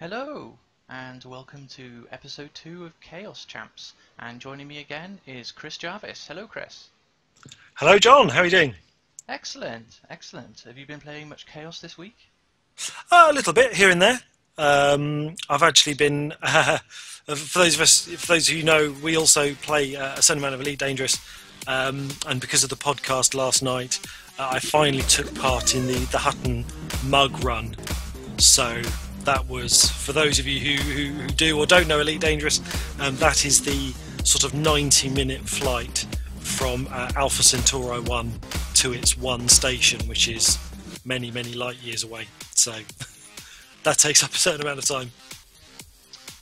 Hello, and welcome to episode 2 of Chaos Champs. And joining me again is Chris Jarvis. Hello, Chris. Hello, John. How are you doing? Excellent, excellent. Have you been playing much Chaos this week? A little bit here and there. I've actually been. For those of you who know, we also play a certain amount of Elite Dangerous, and because of the podcast last night, I finally took part in the Hutton mug run. So that was, for those of you who do or don't know Elite Dangerous, that is the sort of 90-minute flight from Alpha Centauri 1 to its one station, which is many, many light years away. So that takes up a certain amount of time.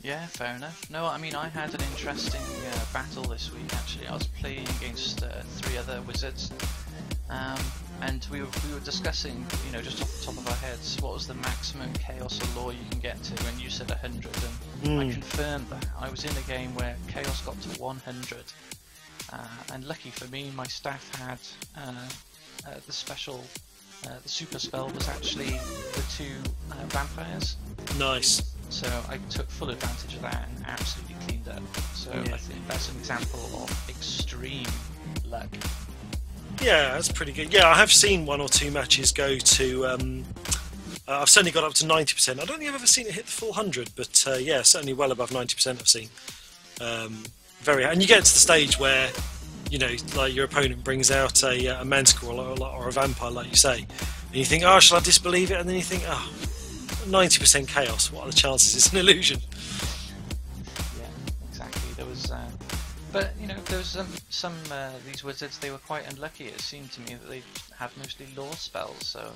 Yeah, fair enough. No, I mean, I had an interesting battle this week, actually. I was playing against 3 other wizards, and we were discussing, you know, just off the top of our heads, what was the maximum chaos or lore you can get to, and you said 100, and I confirmed that. I was in a game where chaos got to 100, and lucky for me, my staff had the special, the super spell was actually the 2 vampires. Nice. So I took full advantage of that and absolutely cleaned up. So yeah. I think that's an example of extreme luck. Yeah, that's pretty good. Yeah, I have seen 1 or 2 matches go to. I've certainly got up to 90%. I don't think I've ever seen it hit the full 100, but yeah, certainly well above 90% I've seen. And you get to the stage where, you know, like your opponent brings out a manticore or a vampire, like you say, and you think, oh, shall I disbelieve it? And then you think, oh, 90% chaos. What are the chances? It's an illusion. Yeah, exactly. There was. But, you know, there was some these wizards, they were quite unlucky. It seemed to me that they had mostly lore spells, so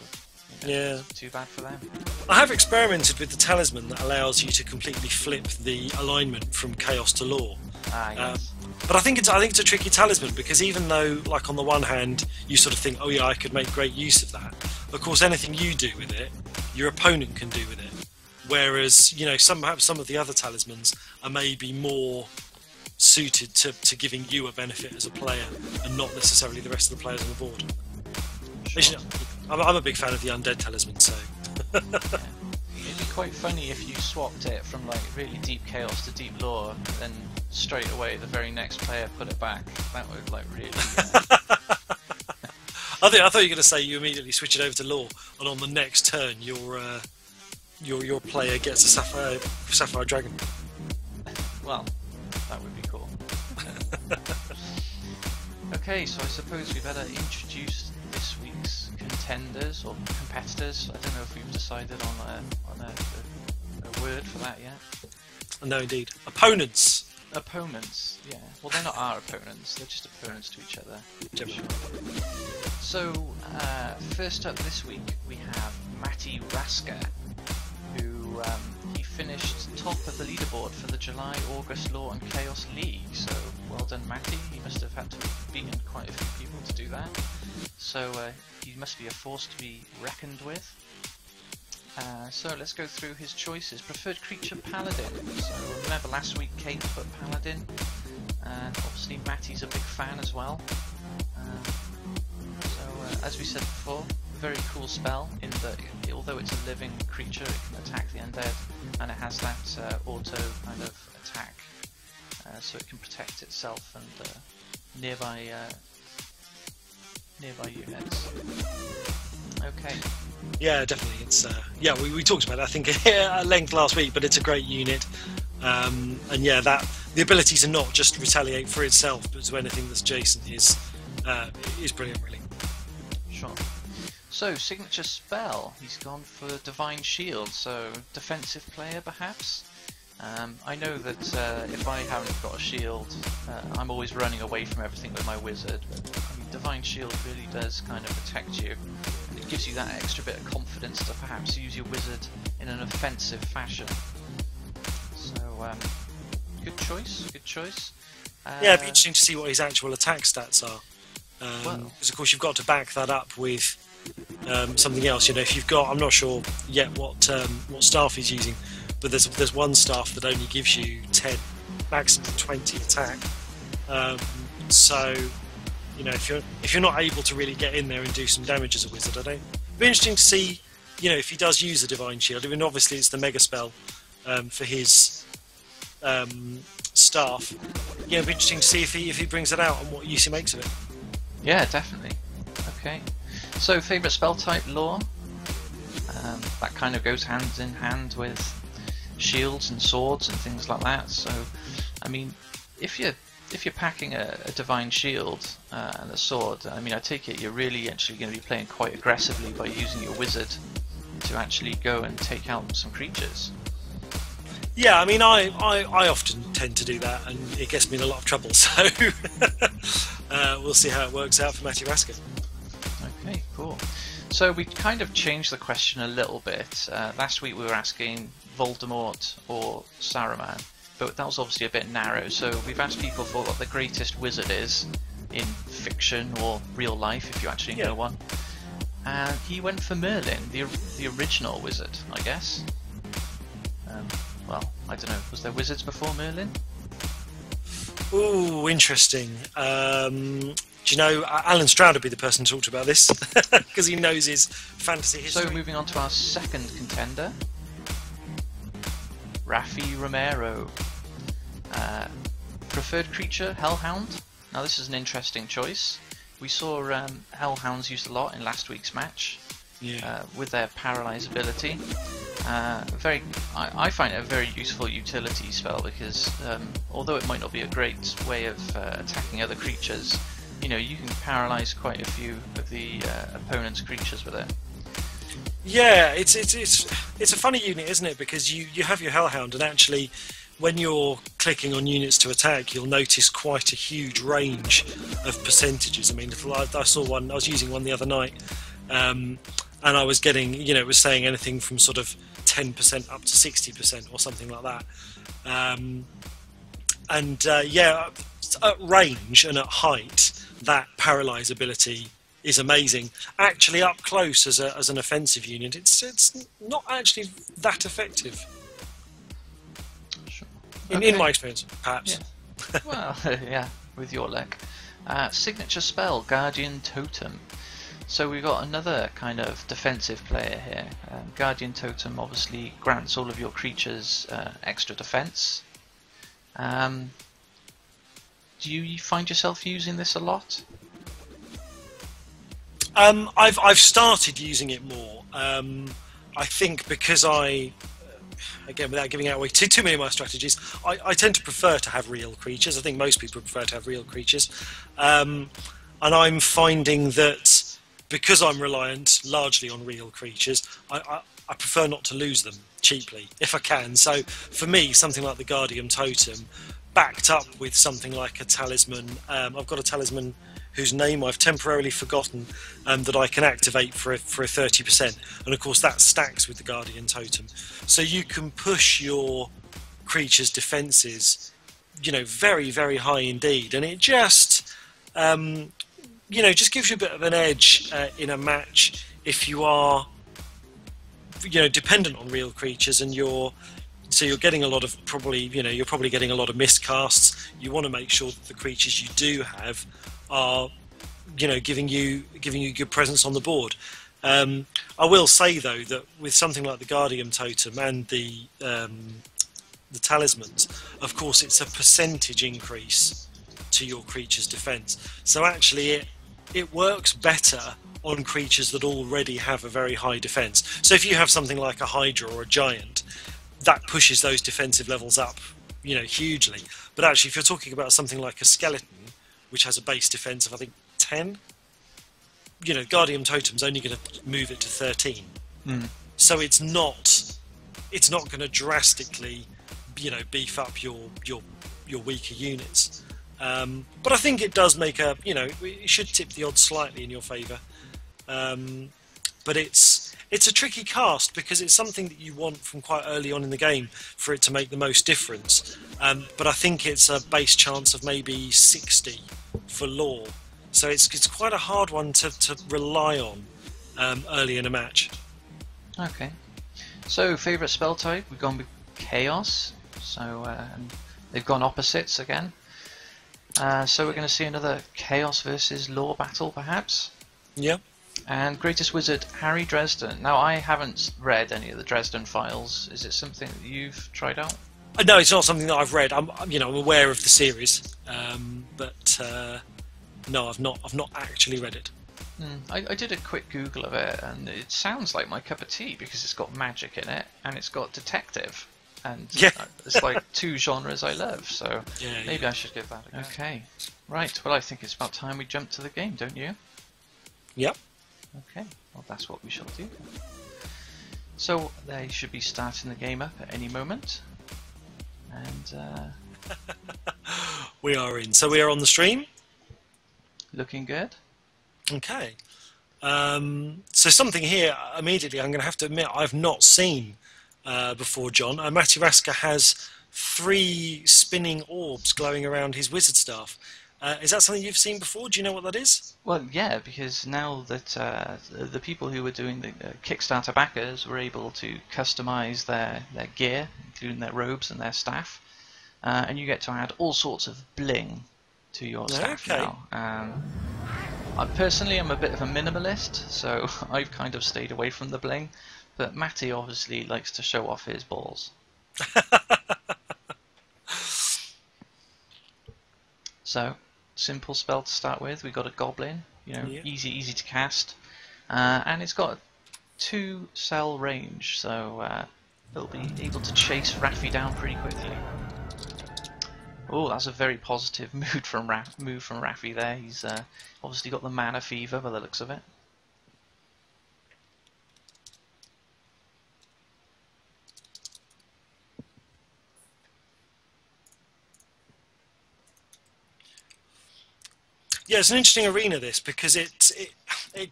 you know, yeah, too bad for them. I have experimented with the talisman that allows you to completely flip the alignment from chaos to lore. Yes. But I think it's a tricky talisman, because even though, like, on the one hand, you sort of think, oh yeah, I could make great use of that. Of course, anything you do with it, your opponent can do with it. Whereas, you know, perhaps some of the other talismans are maybe more suited to giving you a benefit as a player and not necessarily the rest of the players on the board. Sure. You know, I'm a big fan of the undead talisman, so Yeah. It'd be quite funny if you swapped it from like really deep chaos to deep lore, then straight away the very next player put it back. That would like really I thought you were going to say you immediately switch it over to lore, and on the next turn your player gets a sapphire dragon. Well, that would be cool. Okay, so I suppose we better introduce this week's contenders or competitors. I don't know if we've decided on a word for that yet. No, indeed. Opponents. Opponents, yeah. Well, they're not our opponents, they're just opponents to each other. Sure. So, first up this week, we have MattyRasker, who he finished top of the leaderboard for the July, August Lore and Chaos League. So, well done, Matty. He must have had to have beaten quite a few people to do that. So, he must be a force to be reckoned with. So let's go through his choices. Preferred creature Paladin. So remember last week Kate put Paladin, and obviously Matty's a big fan as well. As we said before, very cool spell in that although it's a living creature, it can attack the undead, and it has that auto kind of attack, so it can protect itself and nearby units. Okay. Yeah, definitely. It's yeah, we talked about it, I think, at length last week, but it's a great unit, and yeah, that the ability to not just retaliate for itself, but to anything that's adjacent is brilliant, really. Sure. So signature spell, he's gone for Divine Shield, so defensive player perhaps. I know that if I haven't got a shield, I'm always running away from everything with my wizard. But, I mean, Divine Shield really does kind of protect you, and it gives you that extra bit of confidence to perhaps use your wizard in an offensive fashion. So, good choice, good choice. Yeah, it'd be interesting to see what his actual attack stats are, because of course you've got to back that up with something else. You know, if you've got, I'm not sure yet what staff he's using, but there's one staff that only gives you 10, maximum 20 attack. So, you know, if you're not able to really get in there and do some damage as a wizard, it'd be interesting to see, you know, if he does use a Divine Shield. I mean, obviously it's the mega spell, for his staff. Yeah, it'll be interesting to see if he brings it out and what use he makes of it. Yeah, definitely. Okay. So, favourite spell type, lore? That kind of goes hand in hand with shields and swords and things like that. So, I mean, if you're packing a divine shield and a sword, I mean, I take it you're really actually going to be playing quite aggressively by using your wizard to actually go and take out some creatures. Yeah, I mean, I often tend to do that, and it gets me in a lot of trouble. So we'll see how it works out for MattyRasker. Okay, cool. So we kind of changed the question a little bit. Last week we were asking Voldemort or Saruman, but that was obviously a bit narrow. So we've asked people for what the greatest wizard is in fiction or real life, if you actually know one. And he went for Merlin, the original wizard, I guess. Well, I don't know. Was there wizards before Merlin? Ooh, interesting. Do you know, Alan Stroud would be the person to talk about this, because he knows his fantasy history. So moving on to our second contender, RafiRomero. Preferred creature, Hellhound. Now this is an interesting choice. We saw Hellhounds used a lot in last week's match, with their paralyze ability. I find it a very useful utility spell because although it might not be a great way of attacking other creatures, you know, you can paralyze quite a few of the opponent's creatures with it. Yeah, it's a funny unit, isn't it? Because you have your Hellhound, and actually, when you're clicking on units to attack, you'll notice quite a huge range of percentages. I mean, I saw one. I was using one the other night, and I was getting, you know, it was saying anything from sort of 10% up to 60% or something like that. At range and at height, that paralyze ability is amazing. Actually, up close as an offensive unit, it's not actually that effective. Sure. In my experience, perhaps. Yeah. Well, yeah, with your luck. Signature spell, Guardian Totem. So we've got another kind of defensive player here. Guardian Totem obviously grants all of your creatures extra defense. Do you find yourself using this a lot? I've started using it more. I think because again, without giving away too many of my strategies, I tend to prefer to have real creatures. I think most people prefer to have real creatures. And I'm finding that because I'm reliant largely on real creatures, I prefer not to lose them cheaply if I can. So for me, something like the Guardian Totem, backed up with something like a talisman. I've got a talisman whose name I've temporarily forgotten, that I can activate for a 30%, and of course that stacks with the Guardian Totem. So you can push your creature's defences, you know, very, very high indeed, and it just, you know, just gives you a bit of an edge in a match if you are, you know, dependent on real creatures, and you're getting a lot of you're probably getting a lot of miscasts. You want to make sure that the creatures you do have are, you know, giving you good presence on the board. I will say though that with something like the Guardian Totem and the talismans, of course, it's a percentage increase to your creature's defense. So actually, it works better on creatures that already have a very high defense. So if you have something like a Hydra or a Giant, that pushes those defensive levels up, you know, hugely. But actually, if you're talking about something like a Skeleton, which has a base defense of, I think, 10, you know, Guardian Totem's only going to move it to 13. So it's not going to drastically, you know, beef up your weaker units. But I think it does make it should tip the odds slightly in your favour. But it's a tricky cast because it's something that you want from quite early on in the game for it to make the most difference. But I think it's a base chance of maybe 60 for lore. So it's quite a hard one to rely on early in a match. Okay. So, favourite spell type? We've gone with Chaos. So, they've gone opposites again. So we're going to see another Chaos versus Lore battle, perhaps? Yeah. And Greatest Wizard Harry Dresden. Now, I haven't read any of the Dresden files. Is it something that you've tried out? No, it's not something that I've read. I'm aware of the series, but no, I've not actually read it. I did a quick Google of it, and it sounds like my cup of tea because it's got magic in it and it's got detective, and it's like two genres I love. So maybe I should give that a go. Okay, right. Well, I think it's about time we jump to the game, don't you? Yep. Okay. Well, that's what we shall do. So they should be starting the game up at any moment, and we are in. So we are on the stream. Looking good. Okay. So something here immediately I'm going to have to admit I've not seen before, John. MattyRasker has 3 spinning orbs glowing around his wizard staff. Is that something you've seen before? Do you know what that is? Well, yeah, because now that the people who were doing the Kickstarter backers were able to customize their gear, including their robes and their staff, and you get to add all sorts of bling to your staff now. I personally am a bit of a minimalist, so I've kind of stayed away from the bling, but Matty obviously likes to show off his balls. So, simple spell to start with. We got a goblin, easy to cast, and it's got a 2-cell range, so it'll be able to chase Rafi down pretty quickly. Oh, that's a very positive move from Rafi there. He's obviously got the mana fever by the looks of it. Yeah, it's an interesting arena, this, because it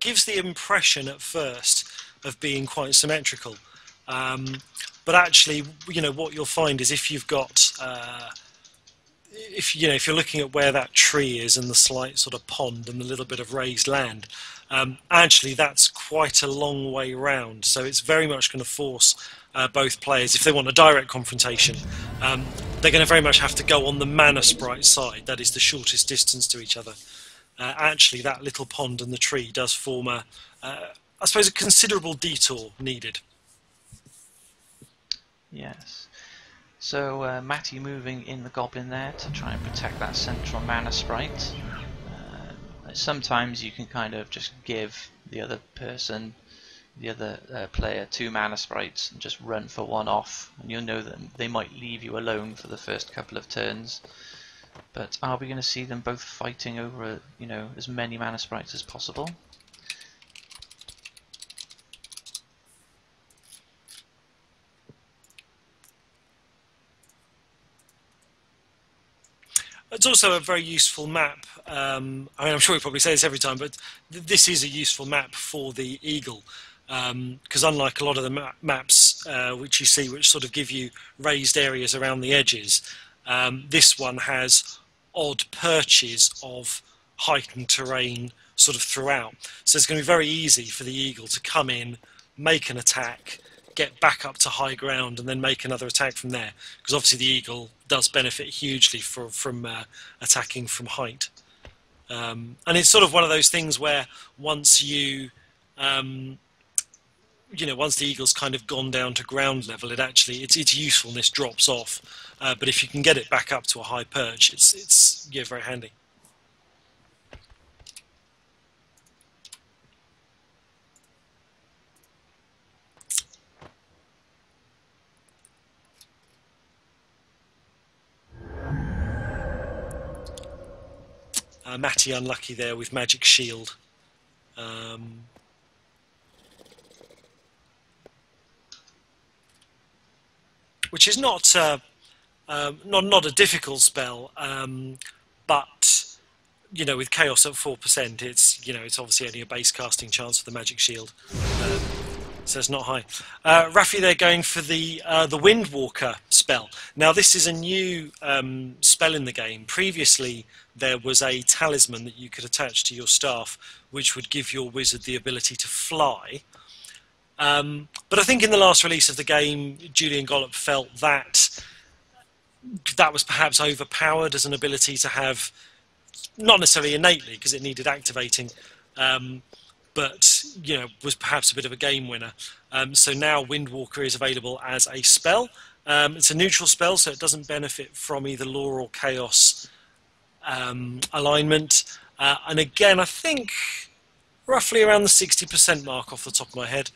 gives the impression at first of being quite symmetrical, but actually, what you'll find is if you've got if you're looking at where that tree is and the slight sort of pond and the little bit of raised land, actually that's quite a long way round. So it's very much going to force both players, if they want a direct confrontation, they're going to very much have to go on the mana sprite side. That is the shortest distance to each other. Actually, that little pond and the tree does form I suppose, a considerable detour needed. Yes. So Matty moving in the goblin there to try and protect that central mana sprite. Sometimes you can kind of just give the other person, the other player, 2 mana sprites and just run for one off, and you'll know that they might leave you alone for the first couple of turns. But are we going to see them both fighting over, as many mana sprites as possible? It's also a very useful map. I'm sure we probably say this every time, but this is a useful map for the eagle, because unlike a lot of the maps which you see, which sort of give you raised areas around the edges, this one has odd perches of heightened terrain sort of throughout. So it's going to be very easy for the eagle to come in, make an attack, get back up to high ground, and then make another attack from there, because obviously the eagle does benefit hugely from attacking from height, and it's sort of one of those things where once once the eagle's kind of gone down to ground level, its usefulness drops off, but if you can get it back up to a high perch, it's very handy. Matty unlucky there with Magic Shield. Which is not a difficult spell, but with Chaos at 4%, it's obviously only a base casting chance for the Magic Shield, so it's not high. Rafi, they're going for the Windwalker spell. Now this is a new spell in the game. Previously, there was a talisman that you could attach to your staff, which would give your wizard the ability to fly. But I think in the last release of the game, Julian Gollop felt that was perhaps overpowered as an ability to have, not necessarily innately, because it needed activating, but was perhaps a bit of a game winner. So now Windwalker is available as a spell. It's a neutral spell, so it doesn't benefit from either Law or Chaos alignment. And again, I think roughly around the 60% mark off the top of my head.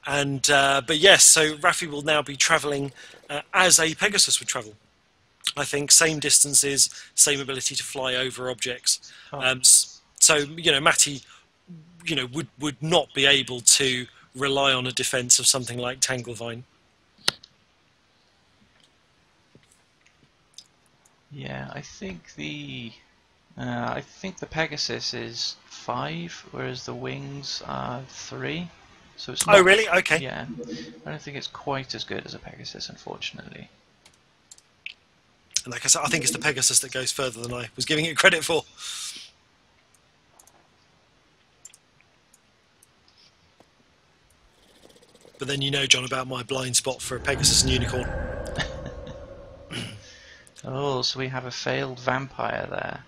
But yes, so Rafi will now be travelling as a Pegasus would travel. I think same distances, same ability to fly over objects. So Matty, would not be able to rely on a defence of something like Tanglevine. Yeah, I think the Pegasus is 5, whereas the wings are 3. So it's not, oh really? Okay. Yeah, I don't think it's quite as good as a Pegasus, unfortunately. And like I said, I think it's the Pegasus that goes further than I was giving it credit for. But then John, about my blind spot for a Pegasus and Unicorn. Oh, so we have a failed vampire there.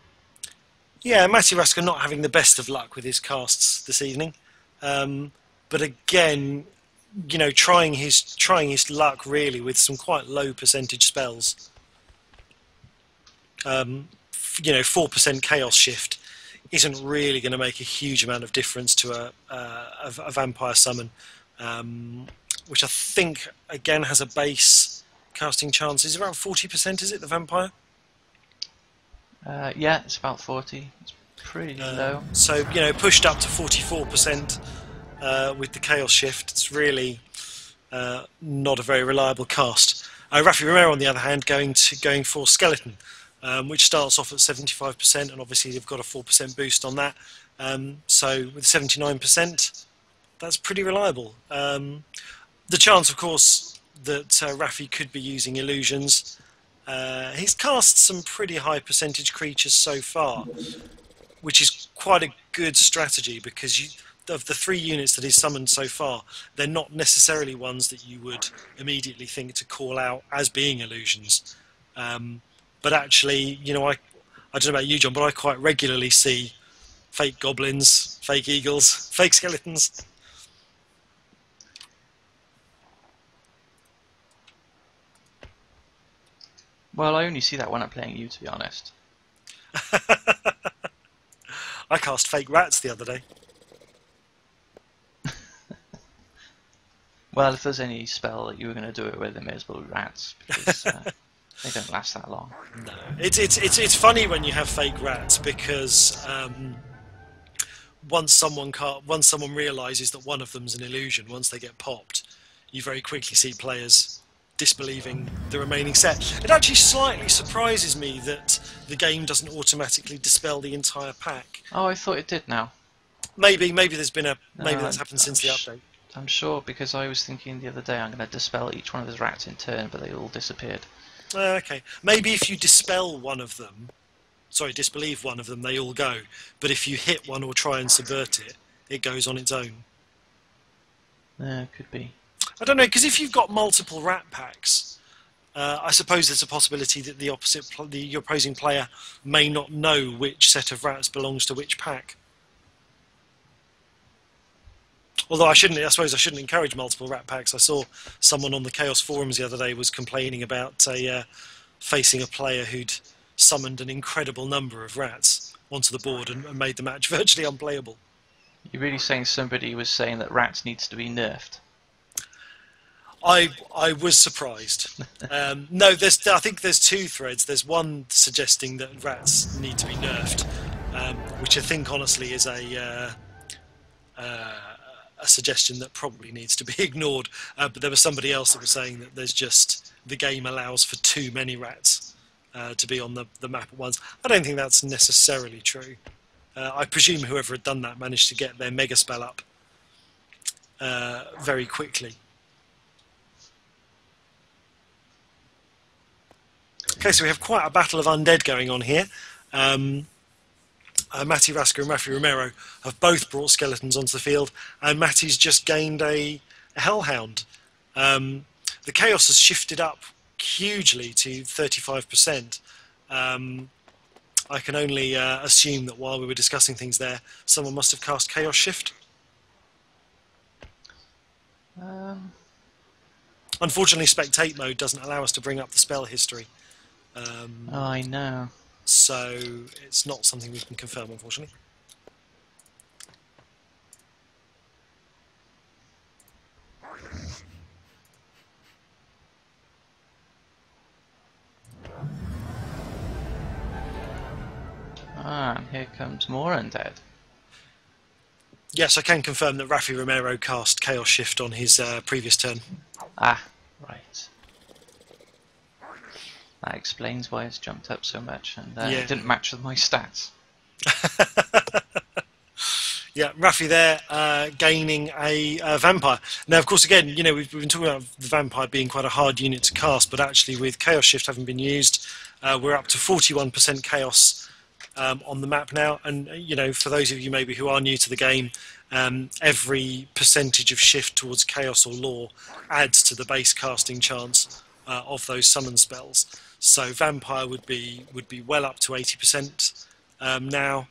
Yeah, MattyRasker not having the best of luck with his casts this evening. But again, trying his luck really with some quite low percentage spells. 4% Chaos Shift isn't really going to make a huge amount of difference to a vampire summon, which I think again has a base casting chance. Is around 40%? Is it the vampire? Yeah, it's about 40. It's pretty low. So pushed up to 44%. With the Chaos Shift, it's really not a very reliable cast. RafiRomero, on the other hand, going for Skeleton, which starts off at 75%, and obviously they've got a 4% boost on that. So with 79%, that's pretty reliable. The chance, of course, that Rafi could be using illusions. He's cast some pretty high percentage creatures so far, which is quite a good strategy because of the 3 units that he's summoned so far, they're not necessarily ones that you would immediately think to call out as being illusions. But actually, I don't know about you, John, but I quite regularly see fake goblins, fake eagles, fake skeletons. Well, I only see that when I'm playing you, to be honest. I cast fake rats the other day. Well, if there's any spell that you were going to do it with, it may as well be rats, because they don't last that long. No, it's funny when you have fake rats because once someone realises that one of them's an illusion, once they get popped, you very quickly see players disbelieving the remaining set. It actually slightly surprises me that the game doesn't automatically dispel the entire pack. Oh, I thought it did now. Maybe there's been maybe that's happened since the update. I'm sure, because I was thinking the other day I'm going to dispel each one of his rats in turn, but they all disappeared. Okay. Maybe if you dispel one of them, disbelieve one of them, they all go. But if you hit one or try and subvert it, it goes on its own. Yeah, could be. I don't know, because if you've got multiple rat packs, I suppose there's a possibility that your opposing player may not know which set of rats belongs to which pack. Although I suppose I shouldn't encourage multiple rat packs. I saw someone on the Chaos forums the other day was complaining about facing a player who'd summoned an incredible number of rats onto the board and made the match virtually unplayable. You're really saying somebody was saying that rats needs to be nerfed? I was surprised. No, I think there's 2 threads. There's one suggesting that rats need to be nerfed, which I think honestly is a suggestion that probably needs to be ignored. But there was somebody else that was saying that there's just the game allows for too many rats to be on the map at once. I don't think that's necessarily true. I presume whoever had done that managed to get their mega spell up very quickly. Okay, so we have quite a battle of undead going on here. MattyRasker and RafiRomero have both brought skeletons onto the field, and Matty's just gained a Hellhound. The Chaos has shifted up hugely to 35%. I I can only assume that while we were discussing things there, someone must have cast Chaos Shift. Unfortunately, spectate mode doesn't allow us to bring up the spell history. Oh, I know. So it's not something we can confirm, unfortunately. Ah, and here comes more undead. Yes, I can confirm that RafiRomero cast Chaos Shift on his previous turn. Ah, right. That explains why it's jumped up so much, and it didn't match with my stats. Yeah, Rafi there gaining a vampire. Now, of course, again, you know, we've been talking about the vampire being quite a hard unit to cast, but actually with Chaos Shift having been used, we're up to 41% chaos on the map now. And, you know, for those of you maybe who are new to the game, every percentage of shift towards chaos or law adds to the base casting chance of those summon spells. So vampire would be well up to 80% now.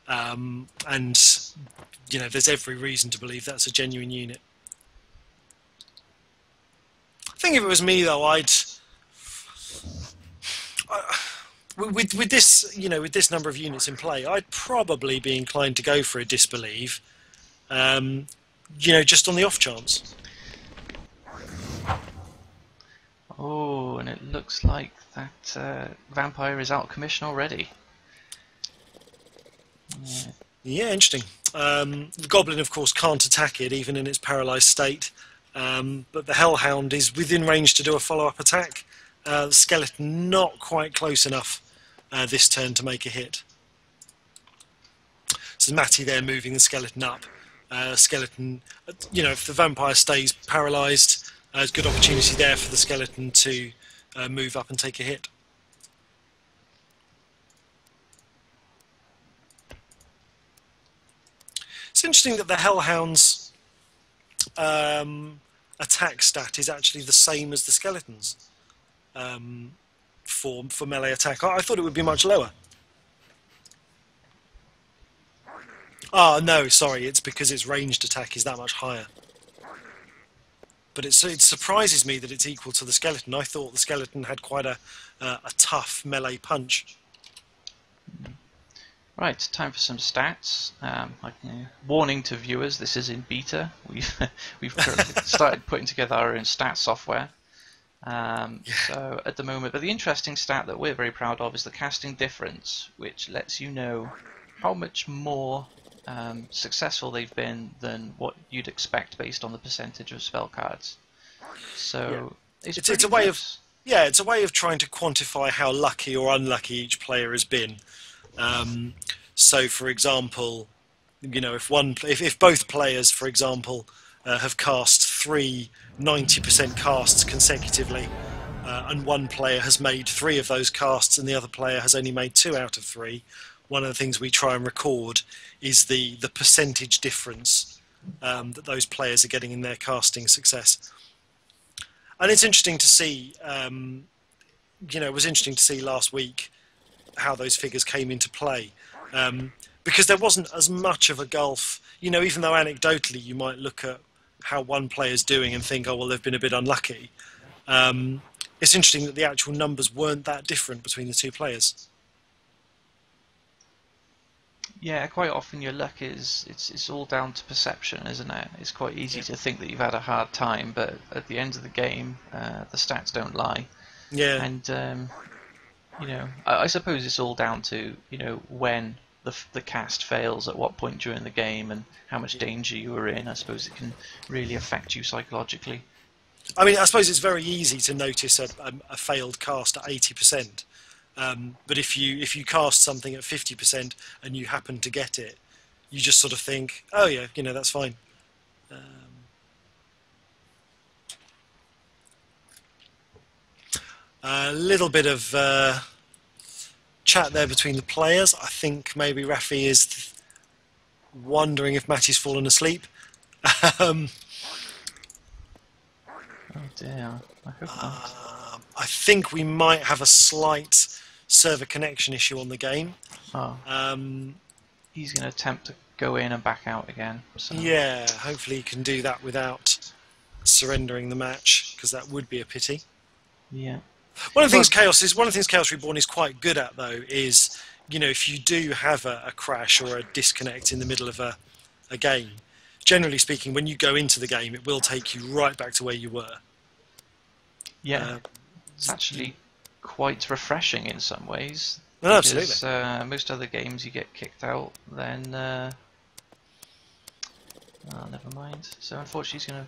And you know, there's every reason to believe that's a genuine unit. I think if it was me, though, with this, you know, with this number of units in play, I'd probably be inclined to go for a disbelieve. You know, just on the off chance. Oh, and it looks like that vampire is out of commission already. Yeah, interesting. The goblin, of course, can't attack it, even in its paralysed state. But the hellhound is within range to do a follow-up attack. The skeleton not quite close enough this turn to make a hit. So Matty there moving the skeleton up. Skeleton, you know, if the vampire stays paralysed, there's good opportunity there for the skeleton to move up and take a hit. It's interesting that the Hellhound's attack stat is actually the same as the skeleton's for melee attack. I thought it would be much lower. Oh no, sorry, it's because its ranged attack is that much higher. But it surprises me that it's equal to the skeleton. I thought the skeleton had quite a tough melee punch. Right, time for some stats. Warning to viewers: this is in beta. We've started putting together our own stat software. So at the moment, but the interesting stat that we're very proud of is the casting difference, which lets you know how much more successful they've been than what you'd expect based on the percentage of spell cards. So it's a way of it's a way of trying to quantify how lucky or unlucky each player has been. So, for example, you know, if both players, for example, have cast 3 90% casts consecutively, and one player has made 3 of those casts and the other player has only made 2 out of 3, one of the things we try and record is the percentage difference that those players are getting in their casting success. And it's interesting to see, you know, it was interesting to see last week how those figures came into play, because there wasn't as much of a gulf, you know, even though anecdotally you might look at how one player's doing and think, oh well, they've been a bit unlucky. It's interesting that the actual numbers weren't that different between the two players. Yeah, quite often your luck it's all down to perception, isn't it? It's quite easy to think that you've had a hard time, but at the end of the game, the stats don't lie. Yeah. And you know, I suppose it's all down to, you know, when the cast fails, at what point during the game, and how much danger you were in. I suppose it can really affect you psychologically. I mean, I suppose it's very easy to notice a failed cast at 80%, but if you cast something at 50% and you happen to get it, you just sort of think, oh yeah, you know, that's fine. A little bit of chat there between the players. I think maybe Rafi is wondering if Matty's fallen asleep. Oh dear, I hope not. I think we might have a slight server connection issue on the game. Oh. He's going to attempt to go in and back out again. So. Yeah, hopefully he can do that without surrendering the match, because that would be a pity. Yeah. One of the things Chaos Reborn is quite good at, though, is, you know, if you do have a crash or a disconnect in the middle of a game, generally speaking, when you go into the game, it will take you right back to where you were. Yeah, it's actually quite refreshing in some ways. No, because, absolutely. Most other games you get kicked out, then oh, never mind. So unfortunately, he's gonna.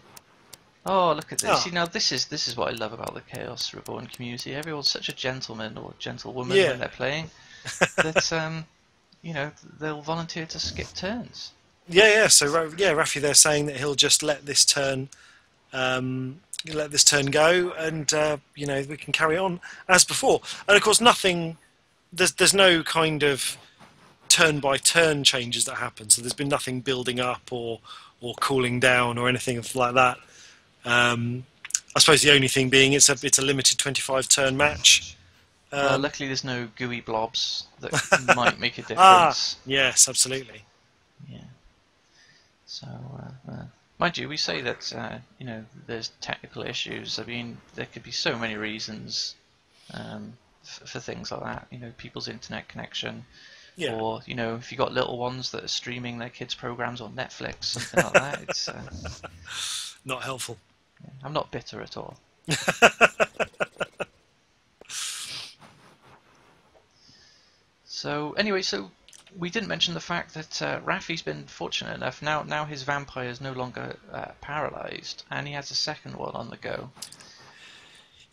Oh, look at this! Oh. See, now this is what I love about the Chaos Reborn community. Everyone's such a gentleman or gentlewoman when they're playing that you know, they'll volunteer to skip turns. Yeah. So Rafi, they're saying that he'll just let this turn go, and you know, we can carry on as before. And of course, nothing. There's no kind of turn-by-turn changes that happen. So there's been nothing building up or cooling down or anything like that. I suppose the only thing being it's a limited 25-turn match. Well, luckily there's no gooey blobs that might make a difference. Yes, absolutely. Yeah. So, mind you, we say that you know, there's technical issues. I mean, there could be so many reasons for things like that. You know, people's internet connection, or you know, if you got little ones that are streaming their kids' programs on Netflix, something like that. It's not helpful. Yeah, I'm not bitter at all. So anyway, so we didn't mention the fact that Rafi's been fortunate enough. Now his vampire is no longer paralysed, and he has a second one on the go.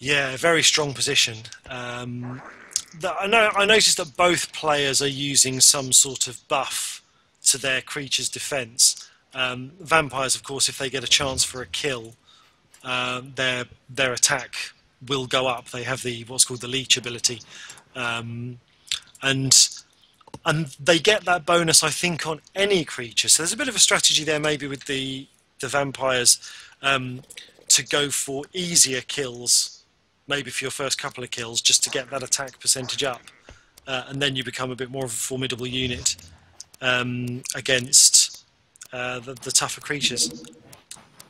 Yeah, very strong position. I noticed that both players are using some sort of buff to their creature's defense. Vampires, of course, if they get a chance for a kill, their attack will go up. They have what's called the leech ability, and they get that bonus, I think, on any creature. So there's a bit of a strategy there, maybe with the vampires, to go for easier kills. Maybe for your first couple of kills, just to get that attack percentage up, and then you become a bit more of a formidable unit against the tougher creatures.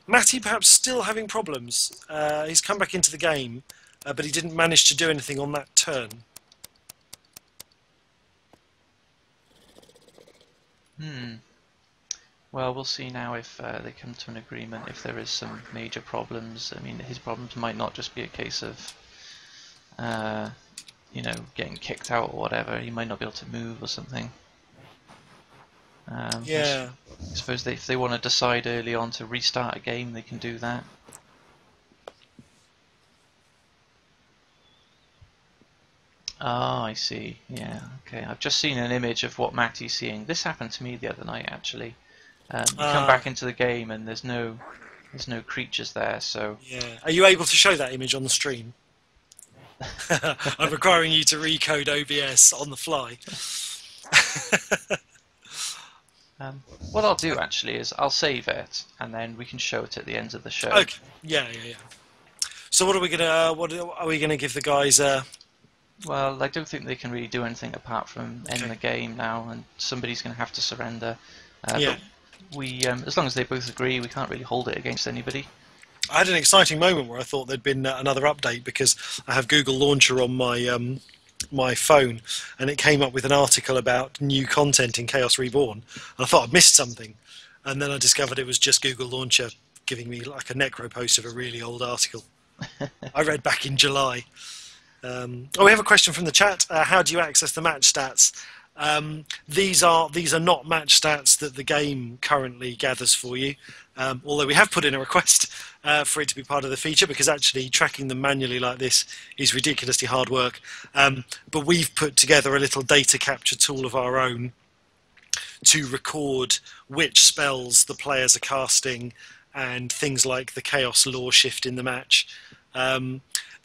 Matty perhaps still having problems. He's come back into the game, but he didn't manage to do anything on that turn. Well, we'll see now if they come to an agreement, if there is some major problems. I mean, his problems might not just be a case of, you know, getting kicked out or whatever. He might not be able to move or something. Yeah. I suppose if they want to decide early on to restart a game, they can do that. Oh, I see. Yeah, okay. I've just seen an image of what Matty's seeing. This happened to me the other night, actually. You come back into the game and there's no creatures there, so... Yeah. Are you able to show that image on the stream? I'm requiring you to recode OBS on the fly. What I'll do, actually, is I'll save it, and then we can show it at the end of the show. Okay. Yeah. So what are we gonna give the guys? Well, I don't think they can really do anything apart from end the game now, and somebody's going to have to surrender. Yeah. But we, as long as they both agree, we can't really hold it against anybody. I had an exciting moment where I thought there'd been another update, because I have Google Launcher on my my phone, and it came up with an article about new content in Chaos Reborn, and I thought I'd missed something, and then I discovered it was just Google Launcher giving me like a necro post of a really old article I read back in July. We have a question from the chat. How do you access the match stats? These are not match stats that the game currently gathers for you, although we have put in a request for it to be part of the feature, because actually tracking them manually like this is ridiculously hard work. But we've put together a little data capture tool of our own to record which spells the players are casting and things like the chaos lore shift in the match.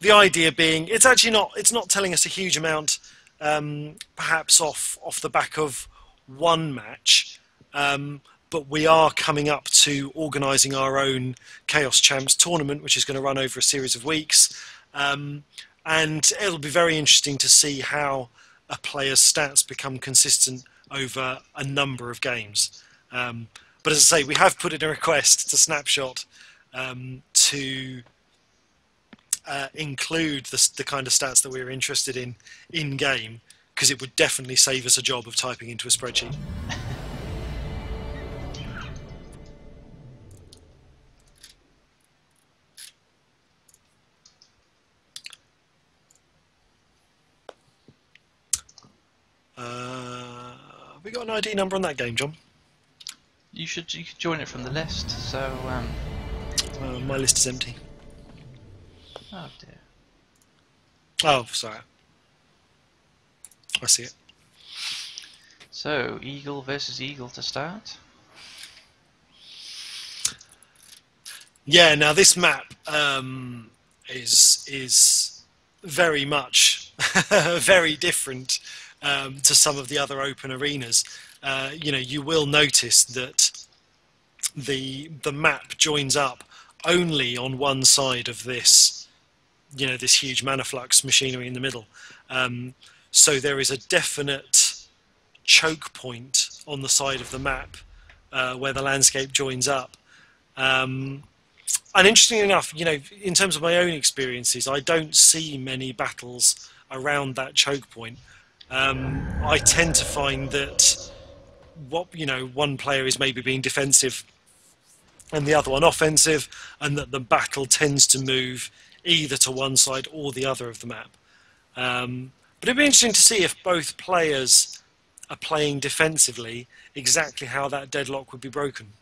The idea being, it's not telling us a huge amount, perhaps off the back of one match, but we are coming up to organising our own Chaos Champs tournament, which is going to run over a series of weeks, and it'll be very interesting to see how a player's stats become consistent over a number of games. But as I say, we have put in a request to Snapshot to include the kind of stats that we're interested in game, because it would definitely save us a job of typing into a spreadsheet. Have we got an ID number on that game, John? You could join it from the list. So my list is empty. oh dear. Oh, sorry. I see it. So eagle versus eagle to start. Yeah. Now this map is very much very different to some of the other open arenas. You will notice that the map joins up only on one side of this, this huge mana flux machinery in the middle. So there is a definite choke point on the side of the map where the landscape joins up. And interestingly enough, in terms of my own experiences, I don't see many battles around that choke point. I tend to find that one player is maybe being defensive and the other one offensive, and that the battle tends to move either to one side or the other of the map. But it'd be interesting to see if both players are playing defensively, exactly how that deadlock would be broken.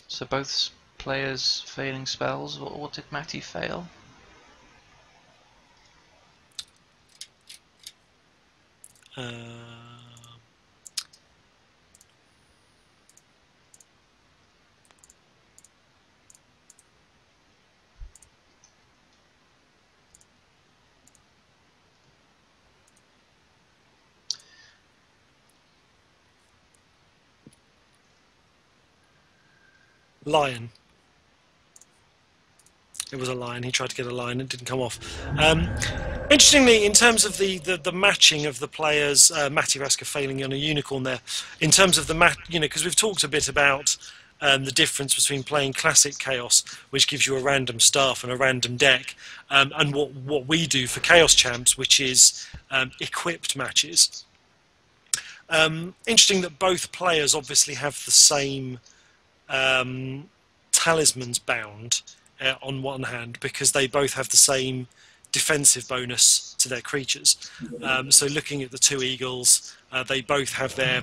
So both players failing spells. What did Matty fail? Lion. It was a lion. He tried to get a lion. It didn't come off. Interestingly, in terms of the matching of the players, MattyRasker failing on a unicorn there. In terms of the because we've talked a bit about the difference between playing classic Chaos, which gives you a random staff and a random deck, and what we do for Chaos Champs, which is equipped matches. Interesting that both players obviously have the same talismans bound on one hand, because they both have the same defensive bonus to their creatures. So looking at the two eagles, they both have their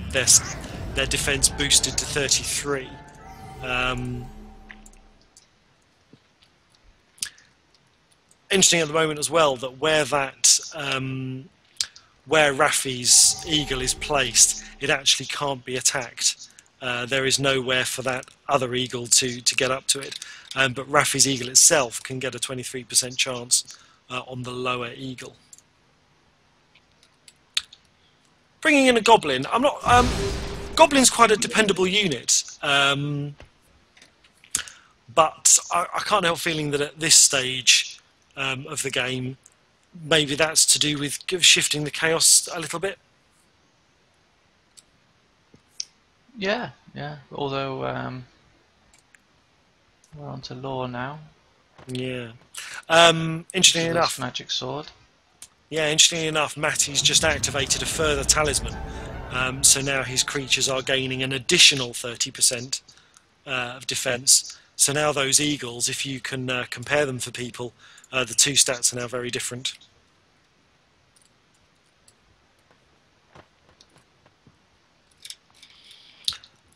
defense boosted to 33. Interesting at the moment as well that where Rafi's eagle is placed, it actually can't be attacked. There is nowhere for that other eagle to get up to it, but Rafi's eagle itself can get a 23% chance on the lower eagle. Bringing in a goblin, Goblin's quite a dependable unit, but I can't help feeling that at this stage of the game, maybe that's to do with shifting the chaos a little bit. Yeah. Although we're on to lore now. Yeah. Interestingly enough, magic sword. Yeah, interestingly enough, Matty's just activated a further talisman, so now his creatures are gaining an additional 30% of defense. So now those eagles, if you can compare them for people, the two stats are now very different.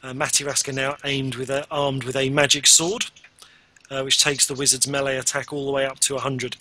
MattyRasker now armed with a magic sword, which takes the wizard's melee attack all the way up to 100.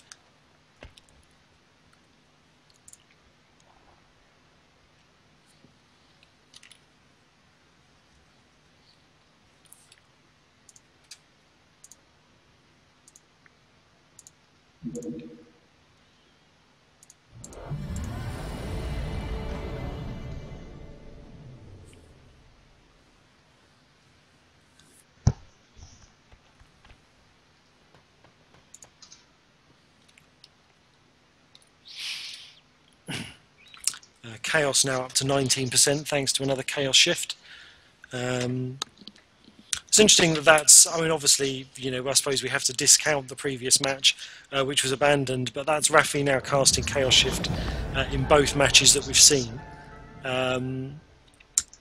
chaos now up to 19% thanks to another chaos shift. It's interesting that that's, I mean, obviously, you know, I suppose we have to discount the previous match, which was abandoned, but that's Rafi now casting Chaos Shift in both matches that we've seen. I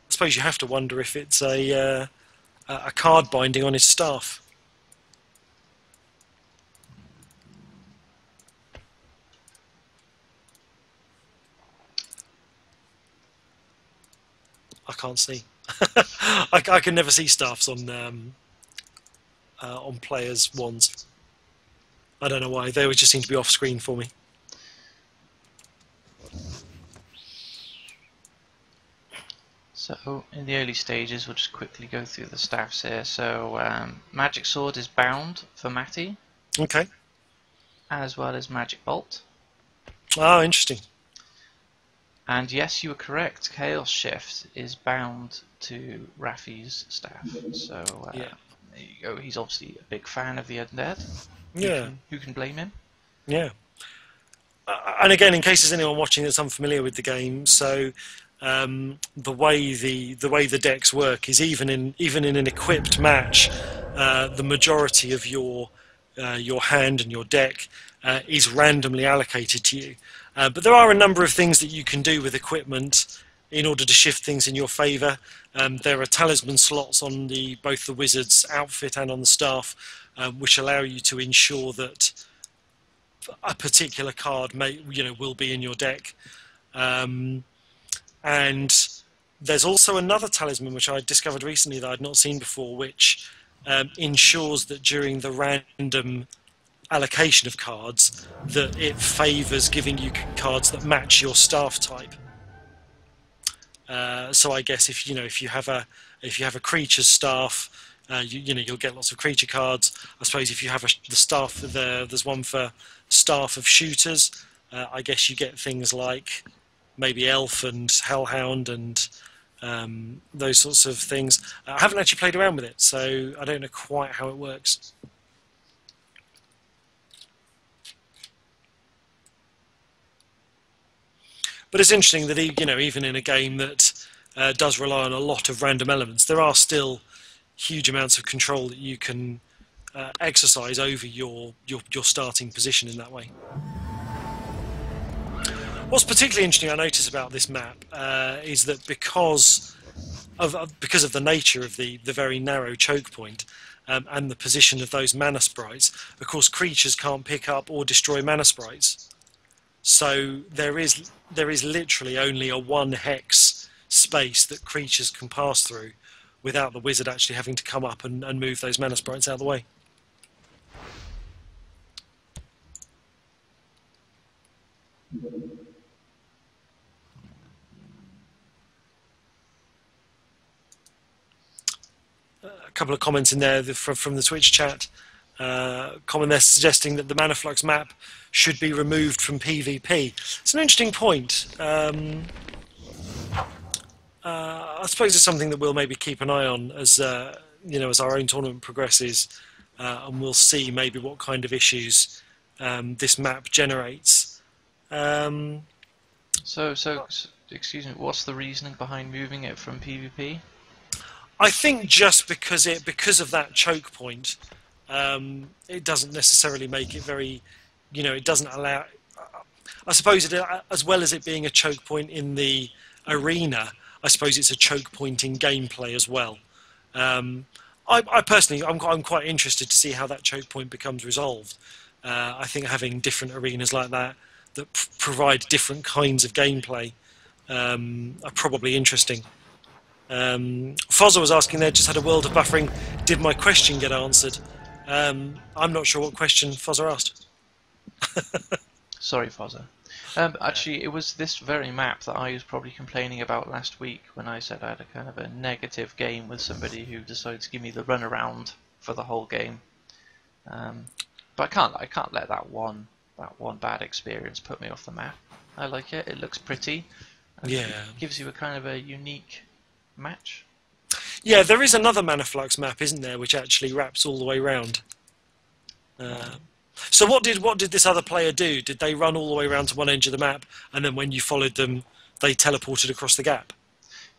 suppose you have to wonder if it's a card binding on his staff. I can't see. I can never see staffs on players' wands. I don't know why. They always just seem to be off screen for me. So in the early stages, we'll just quickly go through the staffs here. So Magic Sword is bound for Matty. Okay. As well as Magic Bolt. Oh, interesting. And yes, you were correct. Chaos Shift is bound to Rafi's staff. So yeah. There you go. He's obviously a big fan of the Undead. Yeah. Who can blame him? Yeah. And again, in case there's anyone watching that's unfamiliar with the game, so the way the decks work is even in an equipped match, the majority of your hand and your deck is randomly allocated to you. But there are a number of things that you can do with equipment in order to shift things in your favour. There are talisman slots on both the wizard's outfit and on the staff, which allow you to ensure that a particular card will be in your deck. And there's also another talisman which I discovered recently that I'd not seen before, which ensures that during the random allocation of cards, that it favours giving you cards that match your staff type. So I guess if you have a creature's staff, you'll get lots of creature cards. I suppose if you have the staff, there's one for staff of shooters. I guess you get things like maybe elf and hellhound and those sorts of things. I haven't actually played around with it, so I don't know quite how it works. But it's interesting that even in a game that does rely on a lot of random elements, there are still huge amounts of control that you can exercise over your starting position in that way. What's particularly interesting I notice about this map is that because of the nature of the very narrow choke point and the position of those mana sprites, of course creatures can't pick up or destroy mana sprites. So there is literally only a 1 hex space that creatures can pass through without the wizard actually having to come up and move those mana sprites out of the way. A couple of comments in there from the Twitch chat. Comment there suggesting that the Mana Flux map should be removed from PvP. It's an interesting point. I suppose it's something that we'll maybe keep an eye on as as our own tournament progresses, and we'll see maybe what kind of issues this map generates. So excuse me, what's the reasoning behind moving it from PvP? I think just because of that choke point. It doesn't necessarily make it very, it doesn't allow. I suppose as well as it being a choke point in the arena, I suppose it's a choke point in gameplay as well. I personally, I'm quite interested to see how that choke point becomes resolved. I think having different arenas like that provide different kinds of gameplay are probably interesting. Fozza was asking there, just had a world of buffering. Did my question get answered? I'm not sure what question Fozza asked. Sorry, Fozza. Actually, it was this very map that I was probably complaining about last week when I said I had a kind of a negative game with somebody who decided to give me the runaround for the whole game. But I can't let that one bad experience put me off the map. I like it. It looks pretty. Yeah. It gives you a kind of a unique match. Yeah, there is another Mana Flux map, isn't there, which actually wraps all the way round. So what did this other player do? Did they run all the way around to one edge of the map, and then when you followed them, they teleported across the gap.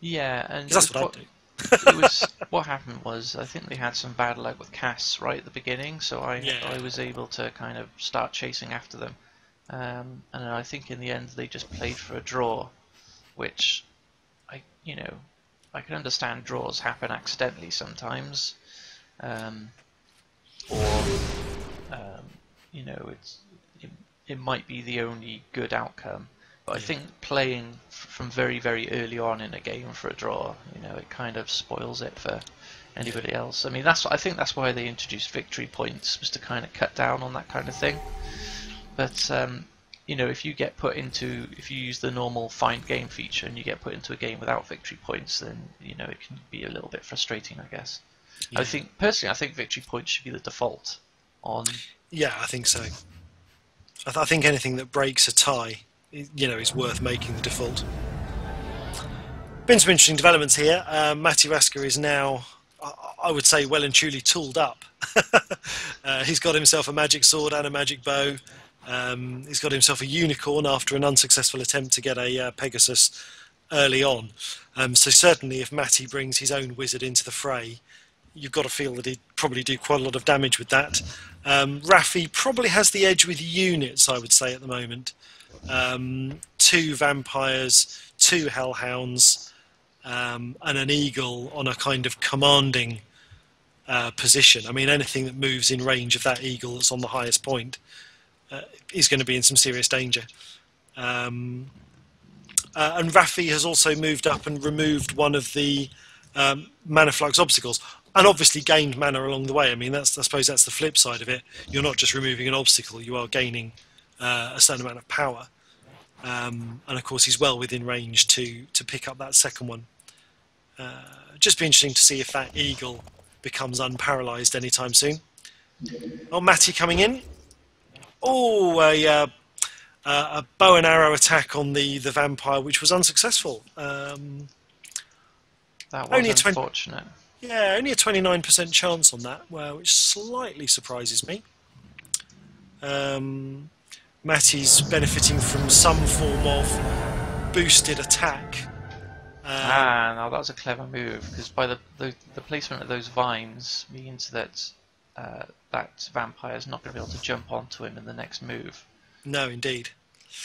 Yeah, and Because that's what I'd do. it was what happened was I think they had some bad luck with casts right at the beginning, so I was able to kind of start chasing after them, and I think in the end they just played for a draw, which I can understand draws happen accidentally sometimes, or it might be the only good outcome. But I think playing from very, very early on in a game for a draw, it kind of spoils it for anybody else. I mean, I think that's why they introduced victory points, was to kind of cut down on that kind of thing. But if you use the normal find game feature and you get put into a game without victory points, then it can be a little bit frustrating, I guess. Yeah. I think victory points should be the default on. Yeah, I think so. I think anything that breaks a tie, is worth making the default. Been some interesting developments here. MattyRasker is now, I would say, well and truly tooled up. He's got himself a magic sword and a magic bow. He's got himself a unicorn after an unsuccessful attempt to get a Pegasus early on. So certainly if Matty brings his own wizard into the fray, you've got to feel that he'd probably do quite a lot of damage with that. Rafi probably has the edge with units, I would say, at the moment. 2 vampires, 2 hellhounds, and an eagle on a kind of commanding position. I mean, anything that moves in range of that eagle that's on the highest point is going to be in some serious danger. And Rafi has also moved up and removed one of the mana flux obstacles, and obviously gained mana along the way. I mean, I suppose that's the flip side of it. You're not just removing an obstacle, you are gaining a certain amount of power. And of course he's well within range to pick up that second one. Just be interesting to see if that eagle becomes unparalysed anytime soon. Oh, Matty coming in. Oh, a bow and arrow attack on the vampire, which was unsuccessful. That was unfortunate. Yeah, only a 29% chance on that, which slightly surprises me. Matty's benefiting from some form of boosted attack. Now that was a clever move, because by the placement of those vines means that that vampire is not going to be able to jump onto him in the next move. No, indeed.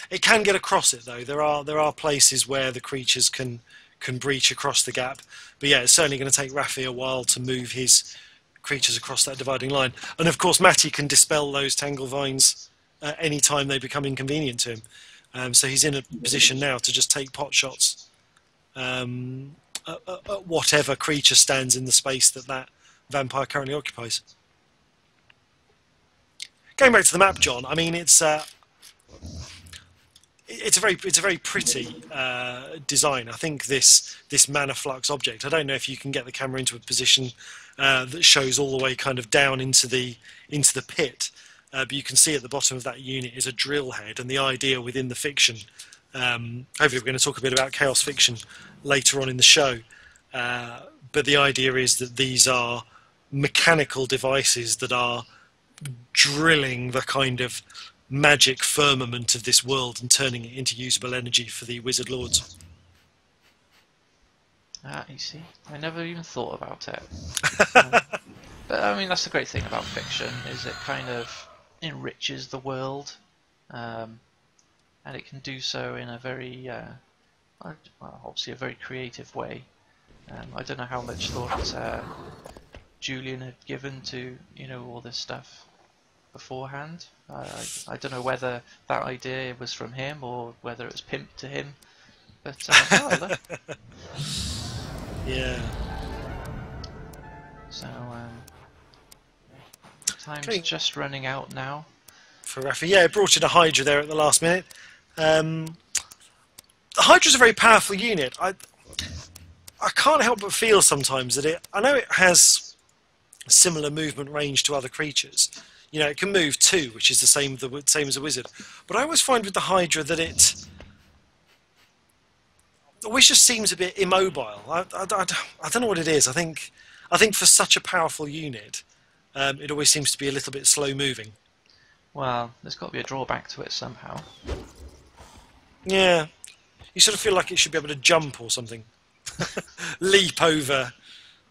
It can get across it though. There are places where the creatures can breach across the gap, but yeah, it's certainly going to take Rafi a while to move his creatures across that dividing line. And of course, Matty can dispel those tangle vines any time they become inconvenient to him. So he's in a position now to just take pot shots at whatever creature stands in the space that vampire currently occupies. Going back to the map, John. I mean, it's a very pretty design. I think this mana flux object. I don't know if you can get the camera into a position that shows all the way kind of down into the pit, but you can see at the bottom of that unit is a drill head, and the idea within the fiction. Hopefully, we're going to talk a bit about chaos fiction later on in the show. But the idea is that these are mechanical devices that are drilling the kind of magic firmament of this world and turning it into usable energy for the wizard lords. You see, I never even thought about it. But I mean, that's the great thing about fiction, is it kind of enriches the world, and it can do so in a very, obviously a very creative way. I don't know how much thought Julian had given to all this stuff beforehand. I don't know whether that idea was from him or whether it was pimped to him, but yeah. So time's just running out now for Rafi. Yeah, brought in a Hydra there at the last minute. The Hydra's a very powerful unit. I can't help but feel sometimes that I know it has similar movement range to other creatures. It can move 2, which is the same as a wizard. But I always find with the Hydra that it always just seems a bit immobile. I don't know what it is. I think for such a powerful unit, it always seems to be a little bit slow moving. Well, there's got to be a drawback to it somehow. Yeah. You sort of feel like it should be able to jump or something, leap over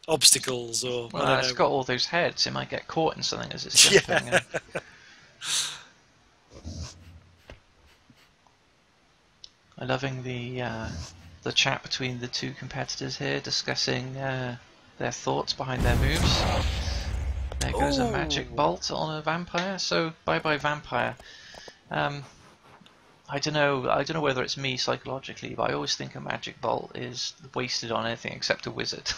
obstacles, or well, I don't it's know. got all those heads. It might get caught in something as it's jumping. Yeah. I'm loving the chat between the two competitors here, discussing their thoughts behind their moves. There goes a magic bolt on a vampire. So bye bye vampire. I don't know whether it's me psychologically, but I always think a magic bolt is wasted on anything except a wizard.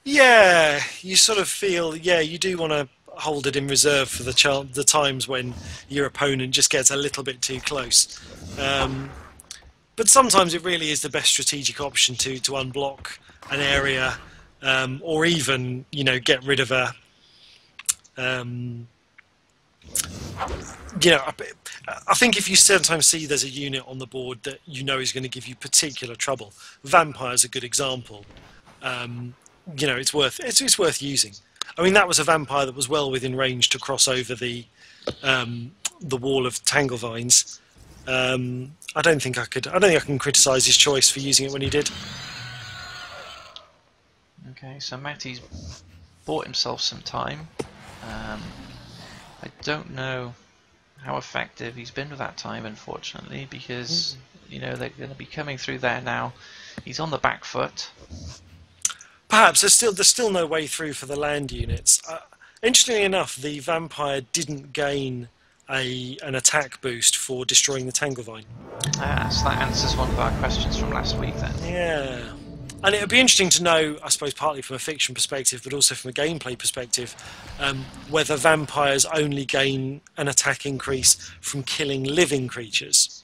Yeah, you sort of feel, you do want to hold it in reserve for the times when your opponent just gets a little bit too close. But sometimes it really is the best strategic option to unblock an area, or even, get rid of a... I think if you sometimes see there's a unit on the board that is going to give you particular trouble, Vampire's a good example. It's worth using. I mean, that was a vampire that was well within range to cross over the wall of Tanglevines. I don't think I can criticise his choice for using it when he did. Okay, so Matty's bought himself some time. I don't know how effective he's been with that time, unfortunately, because they're going to be coming through there now. He's on the back foot. Perhaps there's still no way through for the land units. Interestingly enough, the vampire didn't gain an attack boost for destroying the Tanglevine. So that answers one of our questions from last week then. Yeah. And it would be interesting to know, I suppose, partly from a fiction perspective, but also from a gameplay perspective, whether vampires only gain an attack increase from killing living creatures.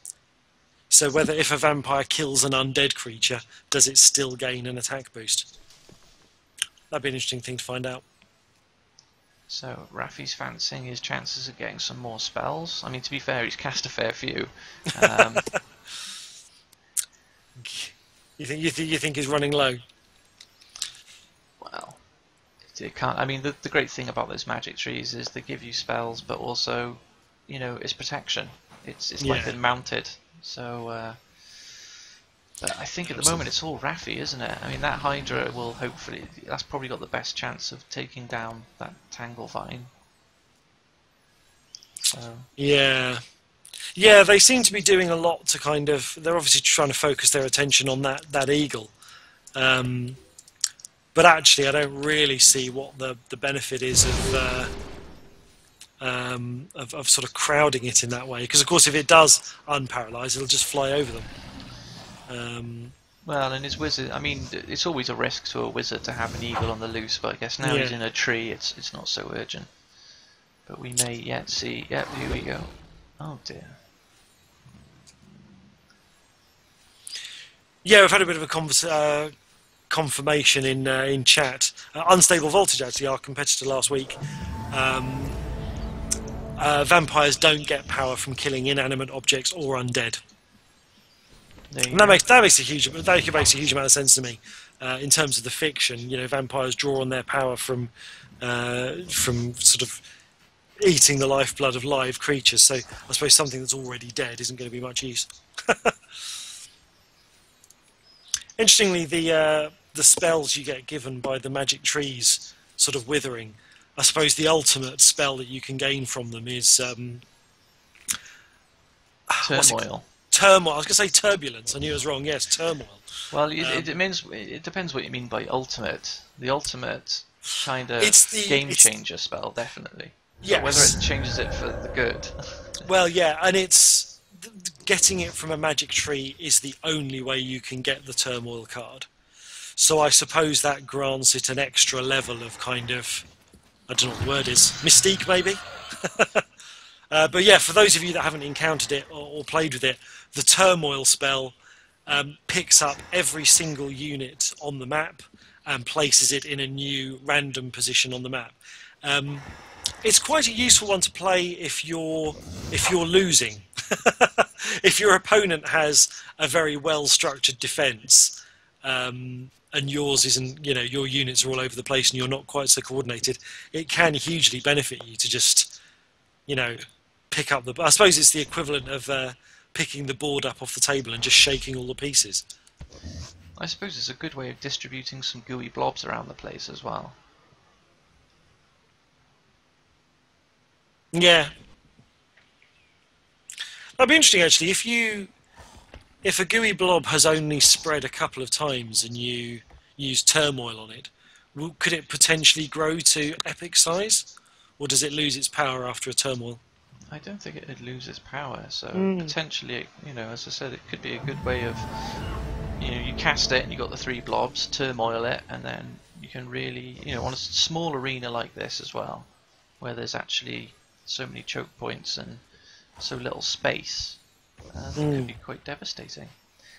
So whether if a vampire kills an undead creature, does it still gain an attack boost? That'd be an interesting thing to find out. So Rafi's fancying his chances of getting some more spells. I mean, to be fair, he's cast a fair few. You think he's running low? Well, it can't. I mean, the great thing about those magic trees is they give you spells, but also, it's protection. It's like they're mounted. So, but I think at the moment it's all Rafi, isn't it? I mean, that Hydra will hopefully. That's probably got the best chance of taking down that Tanglevine. So. Yeah. Yeah, they seem to be doing a lot to kind of... They're obviously trying to focus their attention on that eagle. But actually, I don't really see what the benefit is of sort of crowding it in that way. Because, of course, if it does unparalyze, it'll just fly over them. Well, and his wizard... I mean, it's always a risk to a wizard to have an eagle on the loose, but I guess now he's in a tree, it's not so urgent. But we may yet see... Yep, here we go. Oh, dear. Yeah, we've had a bit of a confirmation in chat. Unstable Voltage, actually, our competitor last week. Vampires don't get power from killing inanimate objects or undead. And that makes a huge amount of sense to me. In terms of the fiction, vampires draw on their power from sort of eating the lifeblood of live creatures. So I suppose something that's already dead isn't going to be much use. Interestingly, the spells you get given by the magic trees sort of withering, I suppose the ultimate spell that you can gain from them is... Turmoil. Turmoil. I was going to say turbulence. I knew I was wrong. Yes, turmoil. Well, it depends what you mean by ultimate. The ultimate kind of game changer spell, definitely. Yes. But whether it changes it for the good. Well, yeah, and it's... Getting it from a magic tree is the only way you can get the turmoil card. So I suppose that grants it an extra level of kind of... I don't know what the word is. Mystique, maybe? But yeah, for those of you that haven't encountered it or played with it, the turmoil spell picks up every single unit on the map and places it in a new random position on the map. It's quite a useful one to play if you're losing. If your opponent has a very well-structured defence and yours isn't, your units are all over the place and you're not quite so coordinated, it can hugely benefit you to just, pick up the... I suppose it's the equivalent of picking the board up off the table and just shaking all the pieces. I suppose it's a good way of distributing some gooey blobs around the place as well. Yeah. That'd be interesting, actually. If a gooey blob has only spread a couple of times and you use turmoil on it, could it potentially grow to epic size? Or does it lose its power after a turmoil? I don't think it'd lose its power, so potentially, as I said, it could be a good way of, you cast it and you got the 3 blobs, turmoil it, and then you can really, on a small arena like this as well, where there's actually so many choke points and so little space, that could be quite devastating.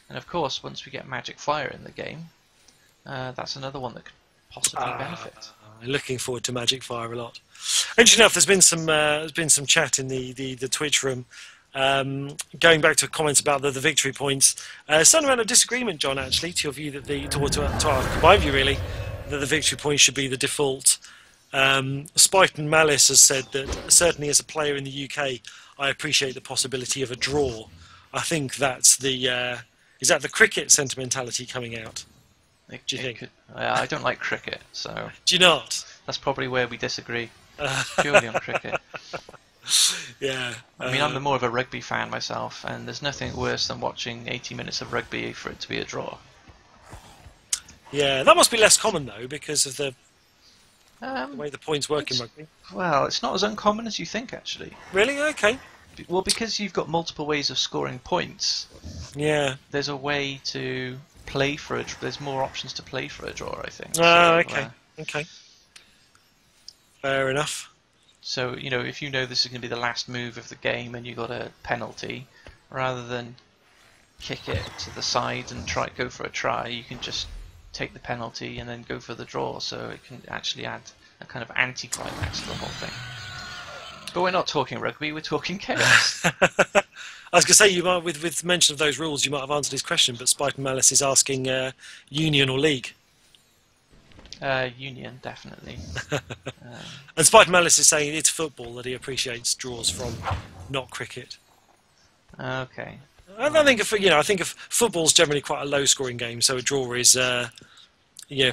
And of course, once we get magic fire in the game, that's another one that could possibly benefit. Looking forward to magic fire a lot. Interesting enough, there's been some chat in the Twitch room, going back to comments about the victory points. Some amount of disagreement, John, actually, to your view that to my view really, that the victory points should be the default. Spite and Malice has said that certainly as a player in the UK, I appreciate the possibility of a draw. I think that's is that the cricket sentimentality coming out? Do you think? I don't like cricket, so. Do you not? That's probably where we disagree. Purely on cricket. Yeah. I mean, I'm more of a rugby fan myself, and there's nothing worse than watching 80 minutes of rugby for it to be a draw. Yeah, that must be less common though, because of the way the points work in rugby. Well, it's not as uncommon as you think, actually. Really? Okay. Well, because you've got multiple ways of scoring points. Yeah. There's a way to play for a. There's more options to play for a draw, I think. Okay. Okay. Fair enough. So, if you know this is going to be the last move of the game and you got a penalty, rather than kick it to the side and go for a try, you can just take the penalty and then go for the draw, so it can actually add a kind of anti-climax to the whole thing. But we're not talking rugby, we're talking chaos. I was going to say, you might, with mention of those rules, you might have answered his question, but Spite and Malice is asking union or league? Union, definitely. And Spite and Malice is saying it's football that he appreciates draws from, not cricket. Okay. I think if football's generally quite a low-scoring game, so a draw is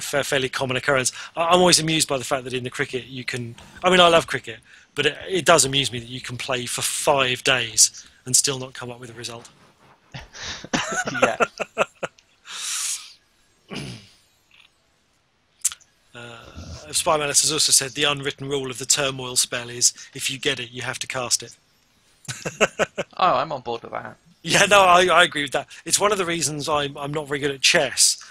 fairly common occurrence. I'm always amused by the fact that in the cricket you can. I mean, I love cricket, but it does amuse me that you can play for 5 days and still not come up with a result. Yeah. Spy Malice has also said the unwritten rule of the turmoil spell is if you get it, you have to cast it. Oh, I'm on board with that. Yeah, no, I agree with that. It's one of the reasons I'm not very good at chess,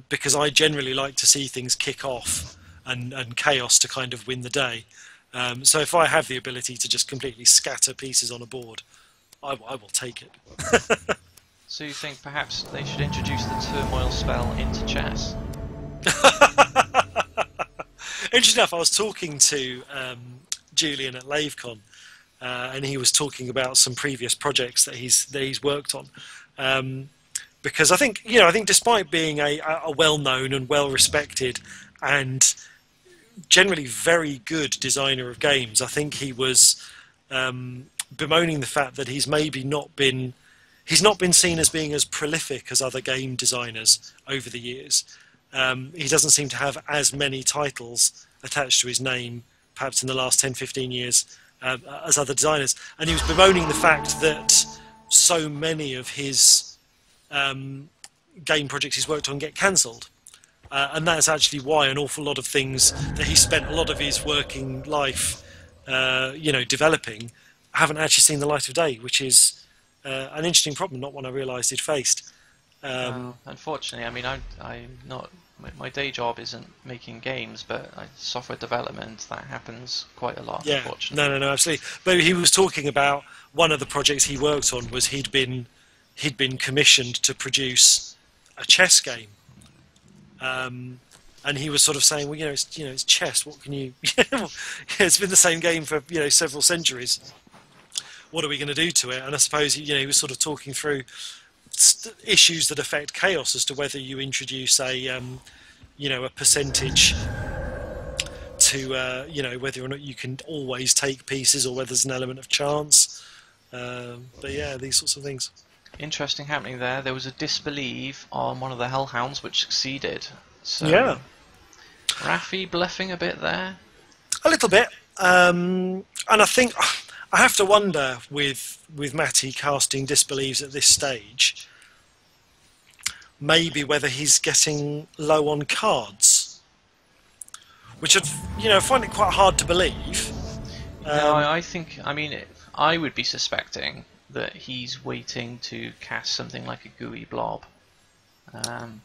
because I generally like to see things kick off and chaos to kind of win the day. So if I have the ability to just completely scatter pieces on a board, I will take it. So you think perhaps they should introduce the turmoil spell into chess? Interesting enough, I was talking to Julian at LaveCon, and he was talking about some previous projects that he's worked on. Because I think despite being a well-known and well-respected and generally very good designer of games, I think he was bemoaning the fact that he's not been seen as being as prolific as other game designers over the years. He doesn't seem to have as many titles attached to his name, perhaps in the last 10-15 years, as other designers. And he was bemoaning the fact that so many of his game projects he's worked on get cancelled. And that's actually why an awful lot of things that he spent a lot of his working life developing haven't actually seen the light of day, which is an interesting problem, not one I realised he'd faced. Unfortunately, I mean, I'm not. My day job isn't making games, but software development, that happens quite a lot. Yeah, unfortunately. No, absolutely. But he was talking about one of the projects he worked on was he'd been commissioned to produce a chess game, and he was sort of saying, well, it's chess. What can you? It's been the same game for several centuries. What are we going to do to it? And I suppose he was sort of talking through issues that affect chaos as to whether you introduce a percentage to whether or not you can always take pieces or whether there's an element of chance. But yeah, these sorts of things. Interesting happening there. There was a disbelieve on one of the Hellhounds which succeeded. So Yeah, Rafi bluffing a bit there. a little bit. And I think I have to wonder with Matty casting disbelieves at this stage, maybe whether he's getting low on cards, which I'd find it quite hard to believe. No, I think. I mean, I would be suspecting that he's waiting to cast something like a gooey blob.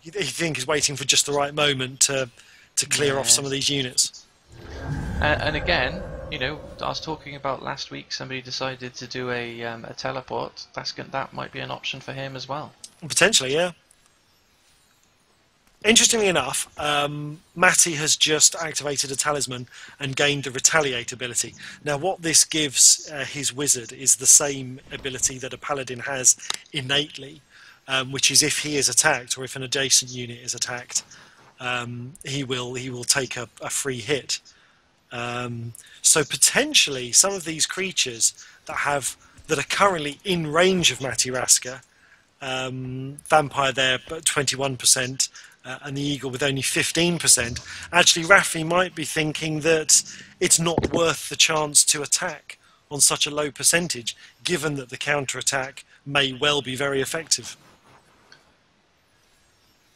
You think he's waiting for just the right moment to clear off some of these units. And again, I was talking about last week. Somebody decided to do a teleport. That might be an option for him as well. Potentially, yeah. Interestingly enough, Matty has just activated a talisman and gained the retaliate ability. Now, what this gives his wizard is the same ability that a paladin has innately, which is if he is attacked or if an adjacent unit is attacked, he will take a free hit. So potentially, some of these creatures that are currently in range of MattyRasker, vampire there, but 21%. And the eagle with only 15%, actually Rafi might be thinking that it's not worth the chance to attack on such a low percentage, given that the counter-attack may well be very effective.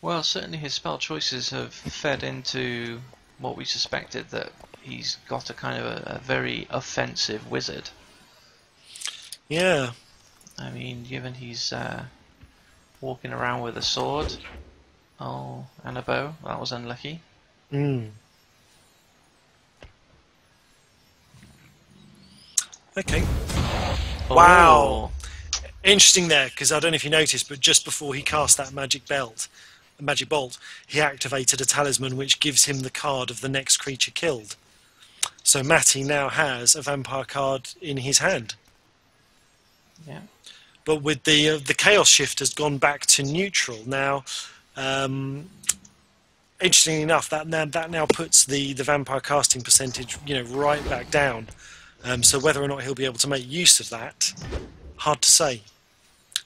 Well, certainly his spell choices have fed into what we suspected, that he's got a kind of a very offensive wizard. Yeah. I mean, given he's walking around with a sword... Oh, and a bow. That was unlucky. Okay. Oh. Wow. Interesting there, because I don't know if you noticed, but just before he cast that magic bolt, he activated a talisman which gives him the card of the next creature killed. So Matty now has a vampire card in his hand. Yeah. But with the chaos shift has gone back to neutral now. Interestingly enough, that now puts the vampire casting percentage, right back down. So whether or not he'll be able to make use of that, hard to say.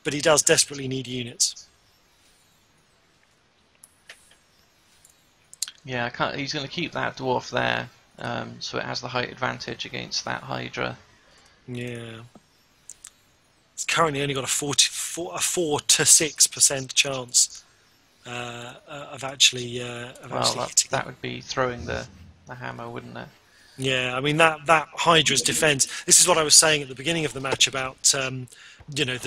But he does desperately need units. Yeah, he's going to keep that dwarf there, so it has the height advantage against that Hydra. Yeah. It's currently only got a 4 to 6% chance. Of actually hitting. That would be throwing the hammer, wouldn't it? Yeah, I mean that Hydra's defense. This is what I was saying at the beginning of the match about the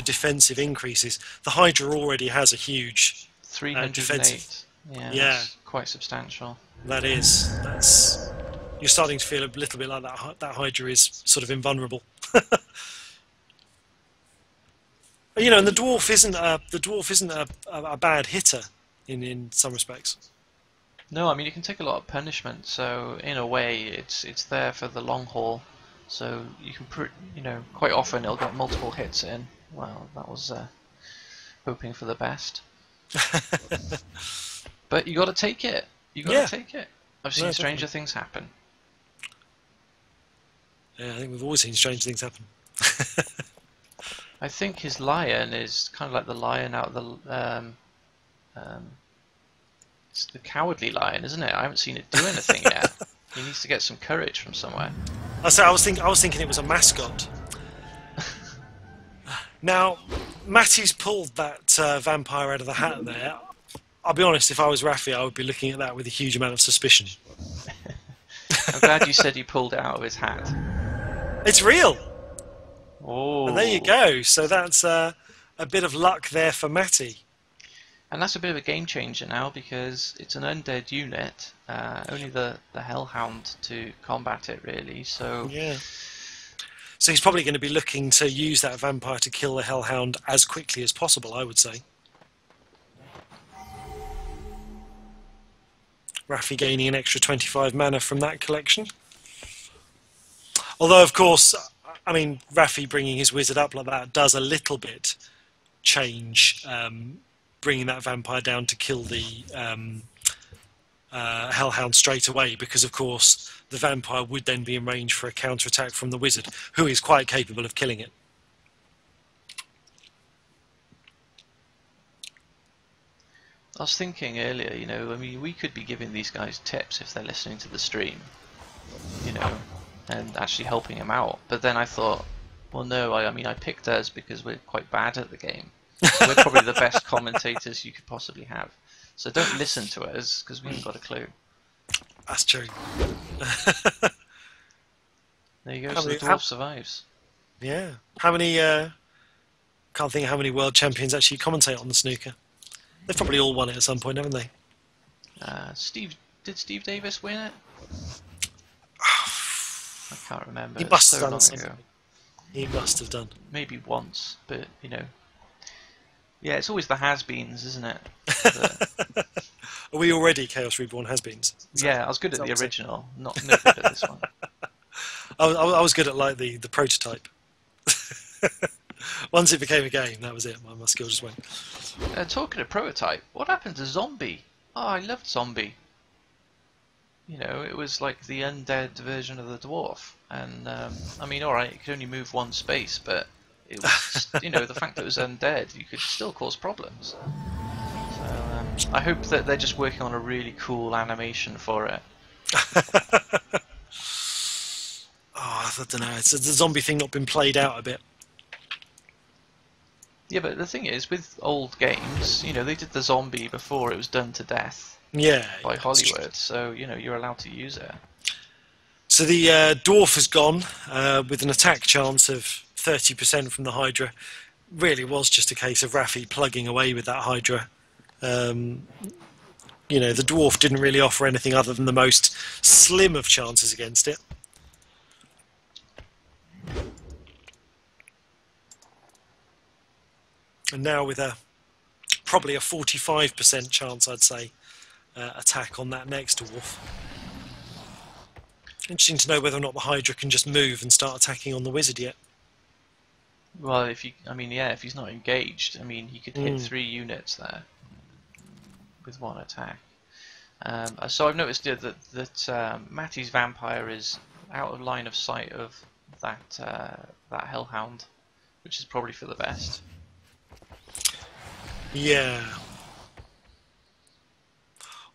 defensive increases. The Hydra already has a huge 308. Defensive. Yeah, Yeah. That's quite substantial. That's you're starting to feel a little bit like that Hydra is sort of invulnerable. And the dwarf isn't a bad hitter in some respects. No, I mean, it can take a lot of punishment, so in a way it's there for the long haul. So you can quite often it'll get multiple hits in. Well, that was hoping for the best. But you got to take it. Take it. I've seen stranger things happen. Yeah, I think we've always seen strange things happen. I think his lion is kind of like the lion out of the it's the cowardly lion, isn't it? I haven't seen it do anything yet. He needs to get some courage from somewhere. I was thinking it was a mascot. Now, Matty's pulled that vampire out of the hat there. I'll be honest, if I was Rafi, I would be looking at that with a huge amount of suspicion. I'm glad you said he pulled it out of his hat. It's real! Oh. And there you go. So that's a bit of luck there for Matty. And that's a bit of a game changer now, because it's an undead unit. Only the Hellhound to combat it, really. So yeah. So he's probably going to be looking to use that vampire to kill the Hellhound as quickly as possible, I would say. Rafi gaining an extra 25 mana from that collection. Although, of course, I mean, Rafi bringing his wizard up like that does a little bit change bringing that vampire down to kill the Hellhound straight away, because, of course, the vampire would then be in range for a counter-attack from the wizard, who is quite capable of killing it. I was thinking earlier, you know, I mean, we could be giving these guys tips if they're listening to the stream, you know, and actually helping them out. But then I thought, well, no, I mean, I picked us because we're quite bad at the game. So we're probably the best commentators you could possibly have. So don't listen to us because we haven't got a clue. That's true. There you go. So the dwarf survives. Yeah. How many? Can't think of how many world champions actually commentate on the snooker. They've probably all won it at some point, haven't they? Did Steve Davis win it? I can't remember. He must so have done long something. ago. He must have done. Maybe once, but you know. Yeah, it's always the has-beens, isn't it? Are we already Chaos Reborn has-beens? Yeah, I was good at the original, not no good at this one. I was good at like the prototype. Once it became a game, that was it. My skill just went. Talking of prototype, what happened to Zombie? Oh, I loved Zombie. You know, it was like the undead version of the dwarf, and I mean, all right, it could only move one space, but it was, you know, the fact that it was undead, you could still cause problems. So I hope that they're just working on a really cool animation for it. I don't know. It's the zombie thing not been played out a bit. Yeah, but the thing is, with old games, you know, they did the zombie before it was done to death. Yeah. By Hollywood, so you know you're allowed to use it. So the dwarf has gone with an attack chance of 30% from the Hydra. Really was just a case of Rafi plugging away with that Hydra. You know, the dwarf didn't really offer anything other than the most slim of chances against it. And now with probably a 45% chance, I'd say, attack on that next dwarf. Interesting to know whether or not the Hydra can just move and start attacking on the wizard yet. Well, if he's not engaged, I mean, he could hit 3 units there with one attack. So I've noticed that Matty's vampire is out of line of sight of that hellhound, which is probably for the best. Yeah.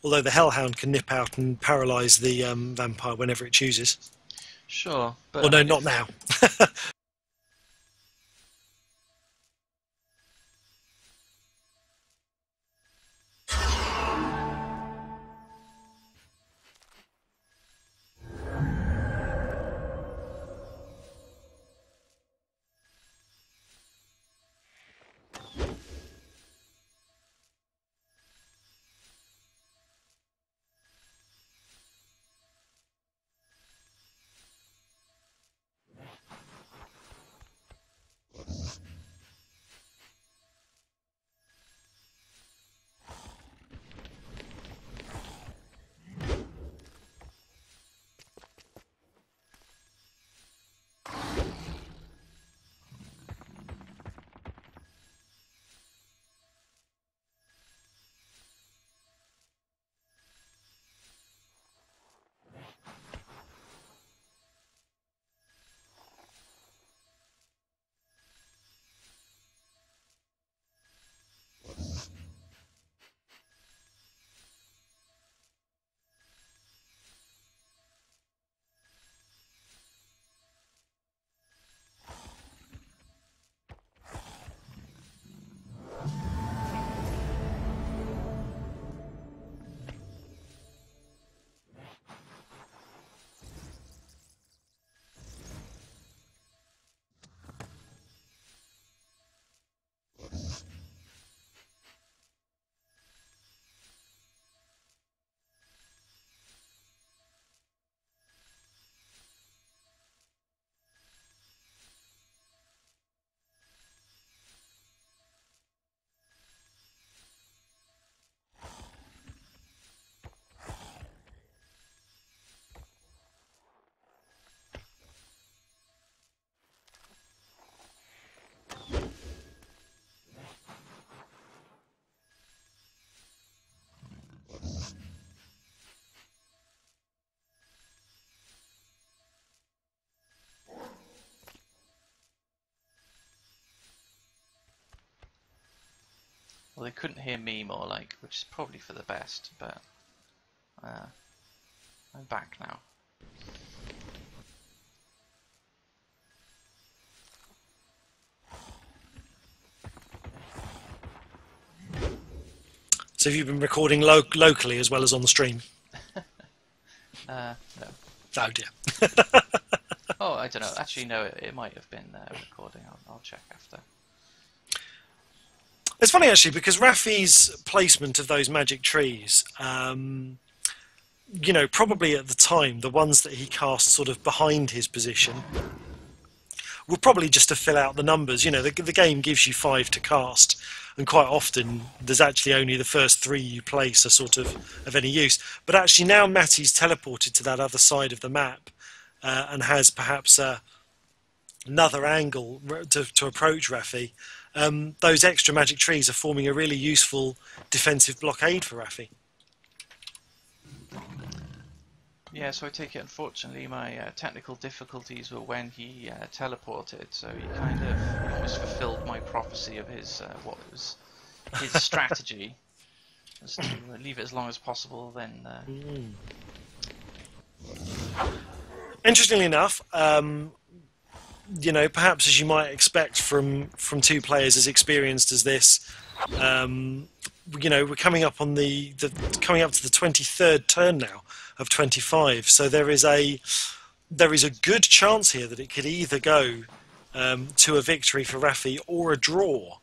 Although the hellhound can nip out and paralyse the vampire whenever it chooses. Sure, but well, no, not now. Well, they couldn't hear me more like, which is probably for the best, but I'm back now. So have you been recording locally as well as on the stream? No. Oh dear. Oh, I don't know. Actually, no, it might have been recording. I'll check after. It's funny actually because Rafi's placement of those magic trees, you know, probably at the time, the ones that he cast sort of behind his position were probably just to fill out the numbers. You know, the game gives you 5 to cast, and quite often there's actually only the first 3 you place are sort of any use. But actually now Matty's teleported to that other side of the map and has perhaps another angle to approach Rafi. Those extra magic trees are forming a really useful defensive blockade for Rafi. Yeah, so I take it, unfortunately, my technical difficulties were when he teleported, so he kind of almost fulfilled my prophecy of his what was his strategy, was to leave it as long as possible, then... Interestingly enough, you know, perhaps as you might expect from 2 players as experienced as this, you know, we're coming up on coming up to the 23rd turn now of 25. So there is a good chance here that it could either go to a victory for Rafi or a draw.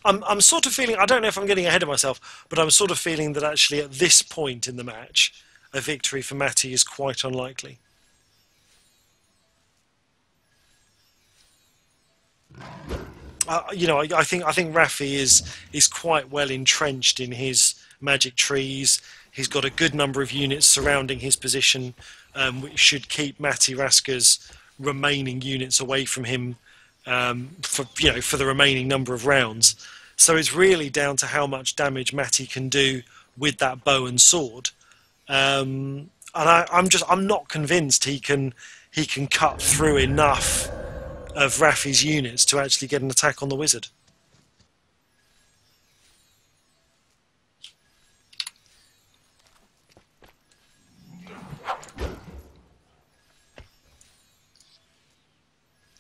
I'm sort of feeling, I don't know if I'm getting ahead of myself, but I'm sort of feeling that actually at this point in the match, a victory for Matty is quite unlikely. You know, I think Rafi is quite well entrenched in his magic trees. He's got a good number of units surrounding his position, which should keep MattyRasker's remaining units away from him for the remaining number of rounds. So it's really down to how much damage Matty can do with that bow and sword. And I'm not convinced he can cut through enough of Rafi's units to actually get an attack on the wizard.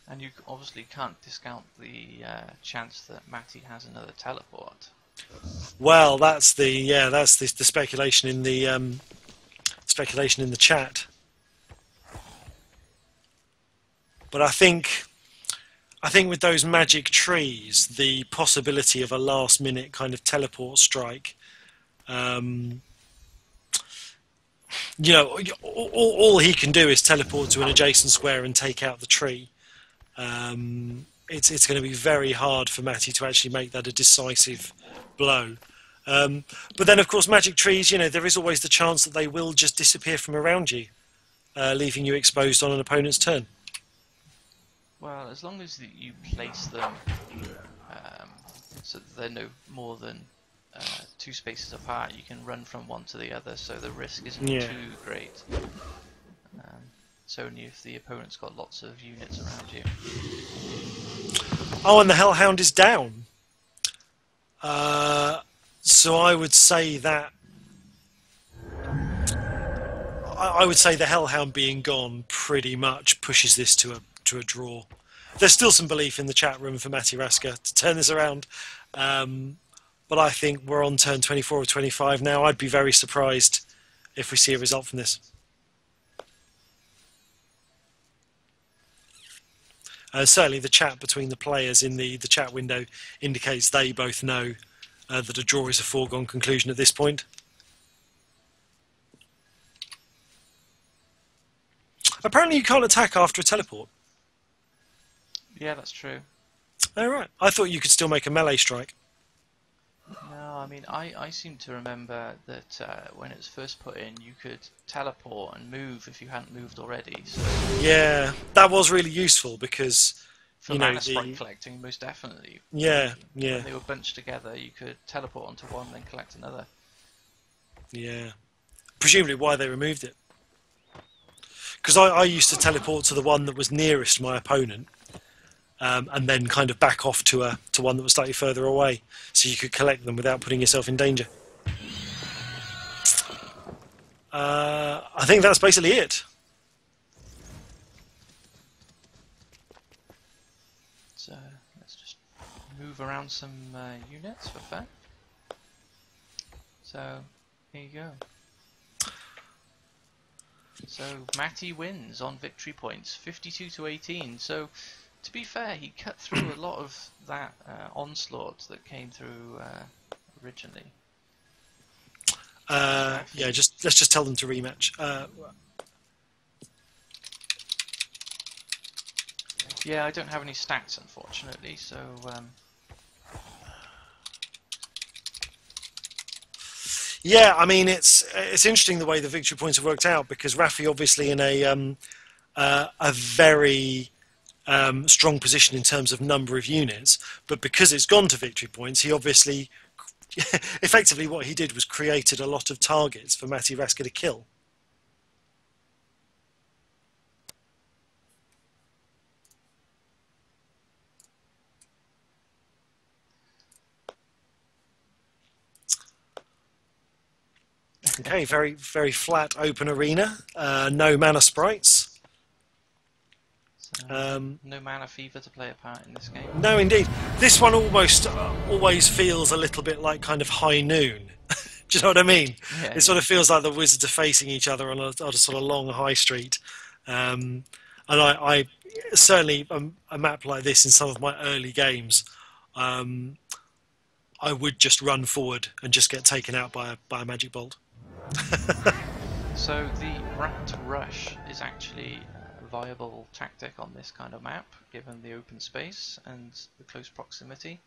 And you obviously can't discount the chance that Matty has another teleport. Well, that's the speculation in the chat. But I think with those magic trees, the possibility of a last-minute kind of teleport strike, you know, all he can do is teleport to an adjacent square and take out the tree. It's going to be very hard for Matty to actually make that a decisive blow. But then, of course, magic trees, you know, there is always the chance that they will just disappear from around you, leaving you exposed on an opponent's turn. Well, as long as you place them so that they're no more than 2 spaces apart, you can run from one to the other, so the risk isn't too great. It's only if the opponent's got lots of units around you. Oh, and the Hellhound is down. So I would say that the Hellhound being gone pretty much pushes this to a draw. There's still some belief in the chat room for MattyRasker to turn this around, but I think we're on turn 24 or 25 now. I'd be very surprised if we see a result from this. Certainly the chat between the players in the chat window indicates they both know that a draw is a foregone conclusion at this point. Apparently you can't attack after a teleport. Yeah, that's true. Oh, right. I thought you could still make a melee strike. No, I mean, I seem to remember that when it was first put in, you could teleport and move if you hadn't moved already. So yeah, that was really useful because, for you know, mana sprite collecting, most definitely. Yeah. When they were bunched together, you could teleport onto one, then collect another. Yeah. Presumably why they removed it. Because I used to teleport to the one that was nearest my opponent. and then kind of back off to one that was slightly further away, so you could collect them without putting yourself in danger. I think that's basically it. So let's just move around some units for fun. So here you go. So Matty wins on victory points, 52 to 18. So to be fair, he cut through a lot of that onslaught that came through originally. Yeah, let's just tell them to rematch. Yeah, I don't have any stats, unfortunately, so... Yeah, I mean, it's interesting the way the victory points have worked out, because Rafi obviously in a very strong position in terms of number of units, but because it's gone to victory points, he obviously... effectively what he did was created a lot of targets for MattyRasker to kill. Okay, very, very flat open arena. No mana sprites. No mana fever to play a part in this game. No, indeed. This one almost always feels a little bit like kind of High Noon. Do you know what I mean? Yeah, it sort of feels like the wizards are facing each other on a sort of long high street. And I certainly, a map like this in some of my early games, I would just run forward and just get taken out by a magic bolt. So the rat rush is actually a viable tactic on this kind of map, given the open space and the close proximity.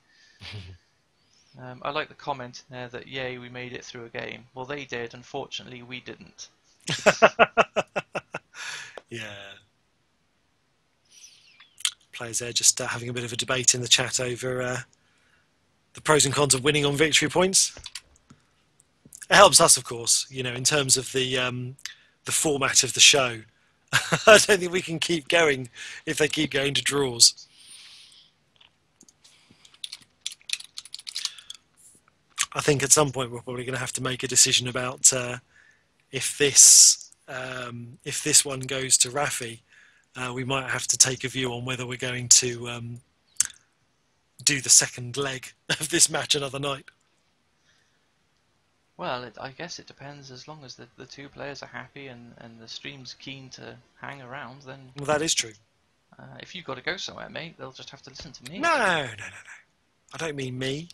I like the comment there that, yay, we made it through a game. Well, they did, unfortunately we didn't. Yeah. Players there just having a bit of a debate in the chat over the pros and cons of winning on victory points. It helps us, of course, you know, in terms of the format of the show. I don't think we can keep going if they keep going to draws. I think at some point we're probably going to have to make a decision about if this one goes to Rafi. We might have to take a view on whether we're going to do the second leg of this match another night. Well, I guess it depends. As long as the two players are happy and the stream's keen to hang around, then... Well, that is true. If you've got to go somewhere, mate, they'll just have to listen to me. No. I don't mean me.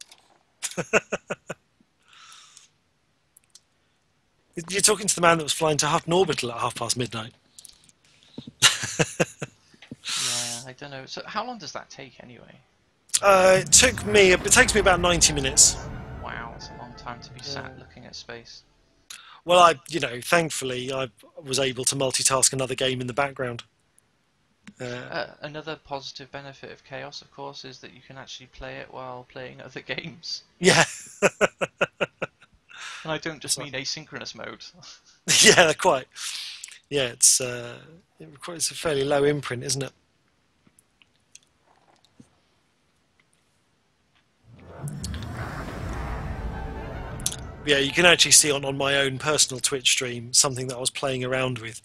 You're talking to the man that was flying to Hutton Orbital at midnight. Yeah, I don't know. So how long does that take anyway? It takes me about 90 minutes. Wow, that's a long time to be sat looking at space. Well, thankfully I was able to multitask another game in the background. Another positive benefit of Chaos, of course, is that you can actually play it while playing other games. Yeah. And I don't just mean asynchronous mode. Yeah, quite. Yeah, it's a fairly low imprint, isn't it? Yeah, you can actually see on my own personal Twitch stream something that I was playing around with,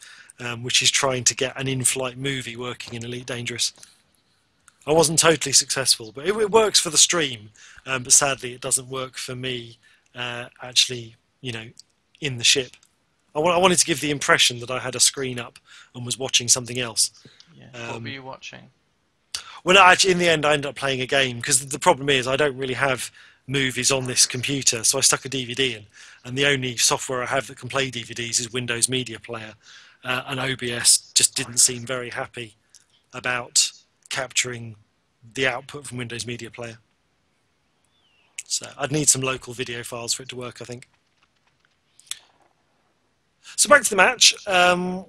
which is trying to get an in-flight movie working in Elite Dangerous. I wasn't totally successful, but it works for the stream, but sadly it doesn't work for me actually, you know, in the ship. I wanted to give the impression that I had a screen up and was watching something else. Yeah. What were you watching? Well, no, actually, in the end, I ended up playing a game, because the problem is I don't really have movies on this computer, so I stuck a DVD in, and the only software I have that can play DVDs is Windows Media Player, and OBS just didn't seem very happy about capturing the output from Windows Media Player. So I'd need some local video files for it to work, I think. So back to the match.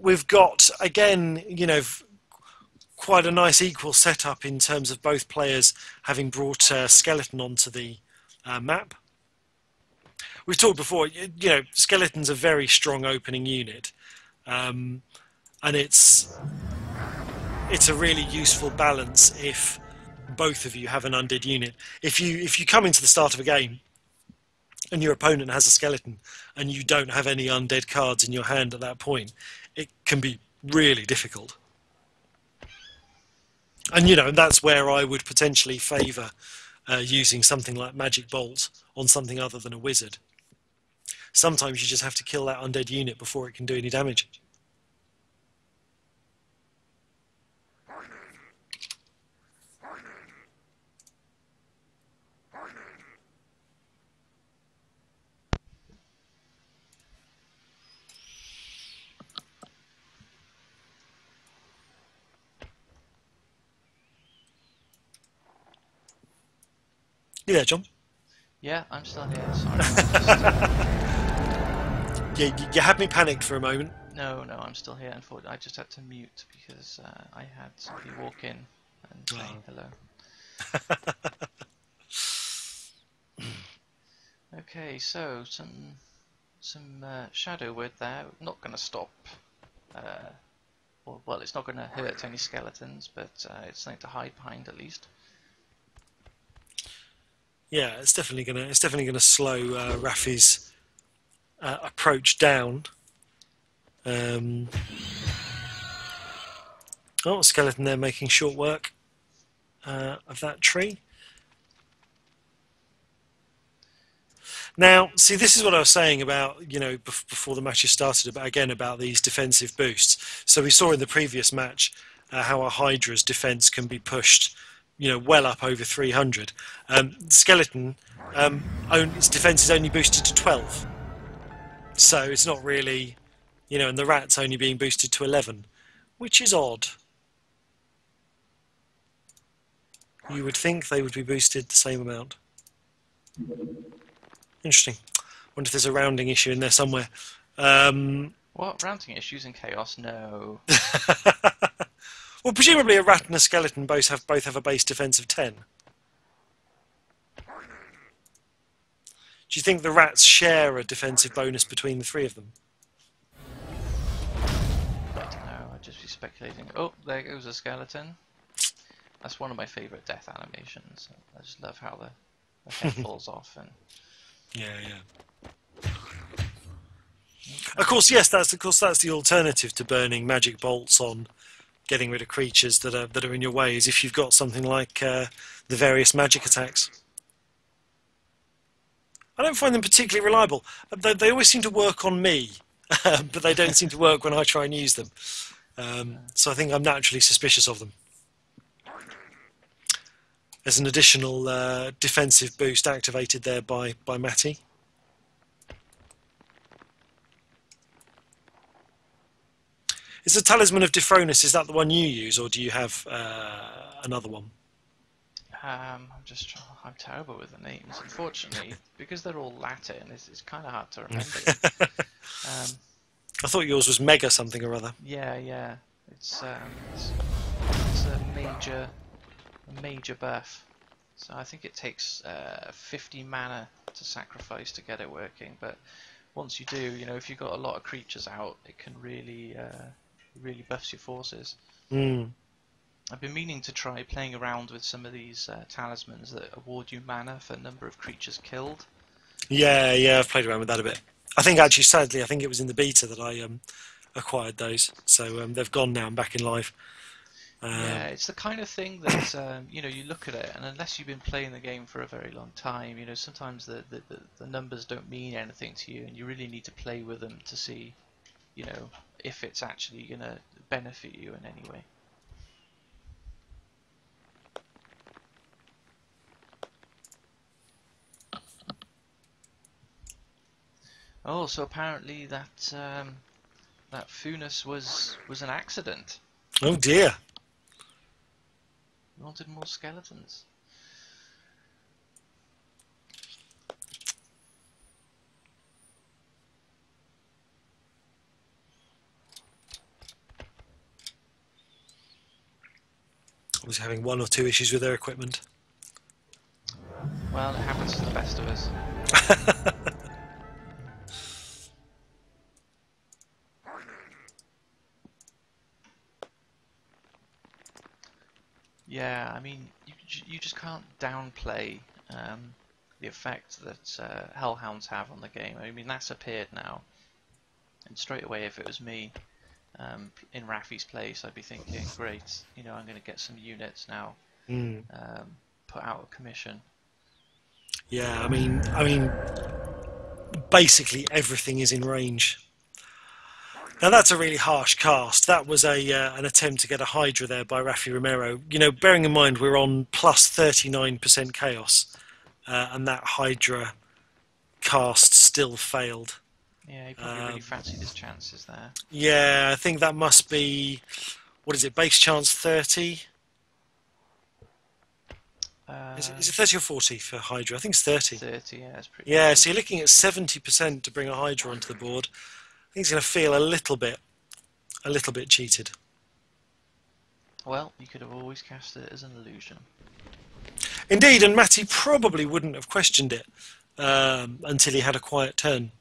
We've got, again, you know, quite a nice equal setup in terms of both players having brought Skeleton onto the map. We've talked before, you know, Skeleton's a very strong opening unit, and it's a really useful balance if both of you have an undead unit. If you come into the start of a game and your opponent has a skeleton and you don't have any undead cards in your hand at that point, it can be really difficult. And that's where I would potentially favour using something like Magic Bolt on something other than a wizard. Sometimes you just have to kill that undead unit before it can do any damage. You there, John? Yeah, I'm still here. Sorry. Yeah, you had me panicked for a moment. No, I'm still here. Unfortunately, I just had to mute because I had somebody walk in and say hello. Okay, so some shadow word there. Not going to stop. Well, it's not going to hurt any skeletons, but it's something to hide behind at least. Yeah, it's definitely gonna slow Rafi's approach down. Oh, skeleton there making short work of that tree. Now, see, this is what I was saying about, before the matches started, about these defensive boosts. So we saw in the previous match how a Hydra's defense can be pushed, well up over 300. Skeleton, its defense is only boosted to 12. So it's not really, and the rat's only being boosted to 11, which is odd. You would think they would be boosted the same amount. Interesting. Wonder if there's a rounding issue in there somewhere. What? Rounding issues in Chaos? No. Well, presumably a rat and a skeleton both have a base defense of 10. Do you think the rats share a defensive bonus between the three of them? I don't know. I'd just be speculating. Oh, there goes a skeleton. That's one of my favourite death animations. I just love how the head falls off and. Yeah. Of course, that's the alternative to burning magic bolts on getting rid of creatures that are in your way. Is if you've got something like the various magic attacks. I don't find them particularly reliable. They always seem to work on me, but they don't seem to work when I try and use them. So I think I'm naturally suspicious of them. There's an additional defensive boost activated there by Matty. Is the Talisman of Defronus, is that the one you use, or do you have another one? I'm terrible with the names, unfortunately, because they're all Latin. It's kind of hard to remember. I thought yours was Mega something or other. Yeah. It's a major buff. So I think it takes 50 mana to sacrifice to get it working. But once you do, if you've got a lot of creatures out, it can really buffs your forces. I've been meaning to try playing around with some of these talismans that award you mana for number of creatures killed. Yeah, I've played around with that a bit. I think actually, sadly, it was in the beta that I acquired those. So they've gone now and back in live. Yeah, it's the kind of thing that you look at it, and unless you've been playing the game for a very long time, sometimes the numbers don't mean anything to you, and you really need to play with them to see, if it's actually going to benefit you in any way. Oh, so apparently that Funus was an accident. Oh dear. We wanted more skeletons. I was having one or two issues with their equipment. Well, it happens to the best of us. Yeah, I mean, you can you just can't downplay the effect that Hellhounds have on the game. I mean, that's appeared now, and straight away, if it was me in Rafi's place, I'd be thinking, great, you know, I'm going to get some units now, put out of commission. Yeah, I mean, basically everything is in range. Now that's a really harsh cast. That was an attempt to get a Hydra there by RafiRomero. You know, bearing in mind we're on plus 39% chaos, and that Hydra cast still failed. Yeah, he probably really fancied his chances there. Yeah, I think that must be, what is it, base chance 30? Is it 30 or 40 for Hydra? I think it's 30. 30, yeah, it's pretty. Yeah, good. so you're looking at 70% to bring a Hydra onto the board. I think he's going to feel a little bit cheated. Well, you could have always cast it as an illusion. Indeed, and Matty probably wouldn't have questioned it until he had a quiet turn.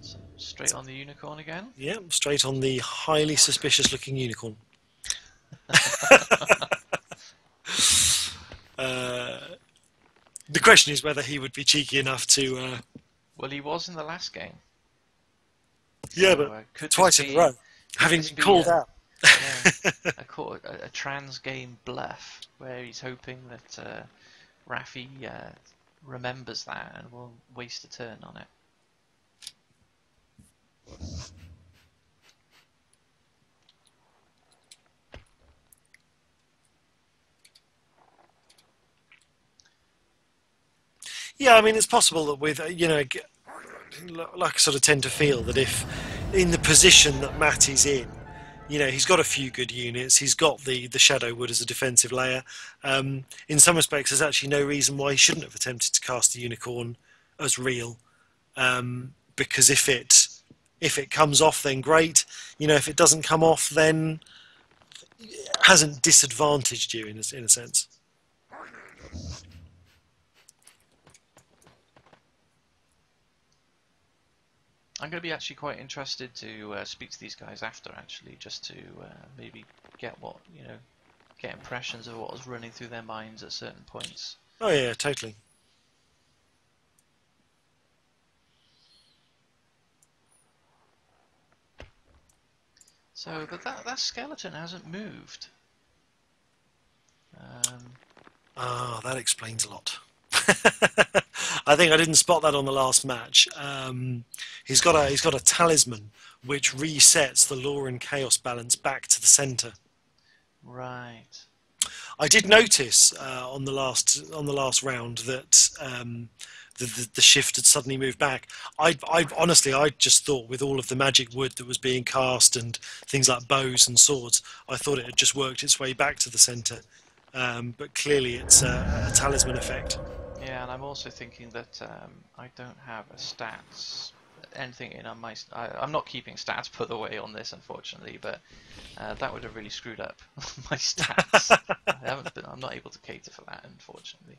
So, straight on the unicorn again? Yeah, straight on the highly suspicious looking unicorn. The question is whether he would be cheeky enough to... Well, he was in the last game. Yeah, So, but twice in a row, having been called out. Yeah, a trans game bluff where he's hoping that Rafi remembers that and will waste a turn on it. Yeah, I mean, it's possible that with, you know, like I sort of tend to feel that if in the position that Matty's in, you know, he's got a few good units, he's got the Shadow Wood as a defensive layer. In some respects, there's actually no reason why he shouldn't have attempted to cast the Unicorn as real, because if it comes off, then great. You know, if it doesn't come off, then it hasn't disadvantaged you in a sense. I'm going to be actually quite interested to speak to these guys after, actually, just to maybe get get impressions of what was running through their minds at certain points. Oh yeah, totally. So, but that skeleton hasn't moved. That explains a lot. I think I didn't spot that on the last match. He's got a talisman which resets the law and chaos balance back to the centre. Right. I did notice on the last round that the shift had suddenly moved back. I honestly just thought with all of the magic wood that was being cast and things like bows and swords, I thought it had just worked its way back to the centre. But clearly it's a talisman effect. Yeah, and I'm also thinking that I don't have anything in on my... I'm not keeping stats, by the way, on this, unfortunately, but that would have really screwed up my stats. I'm not able to cater for that, unfortunately.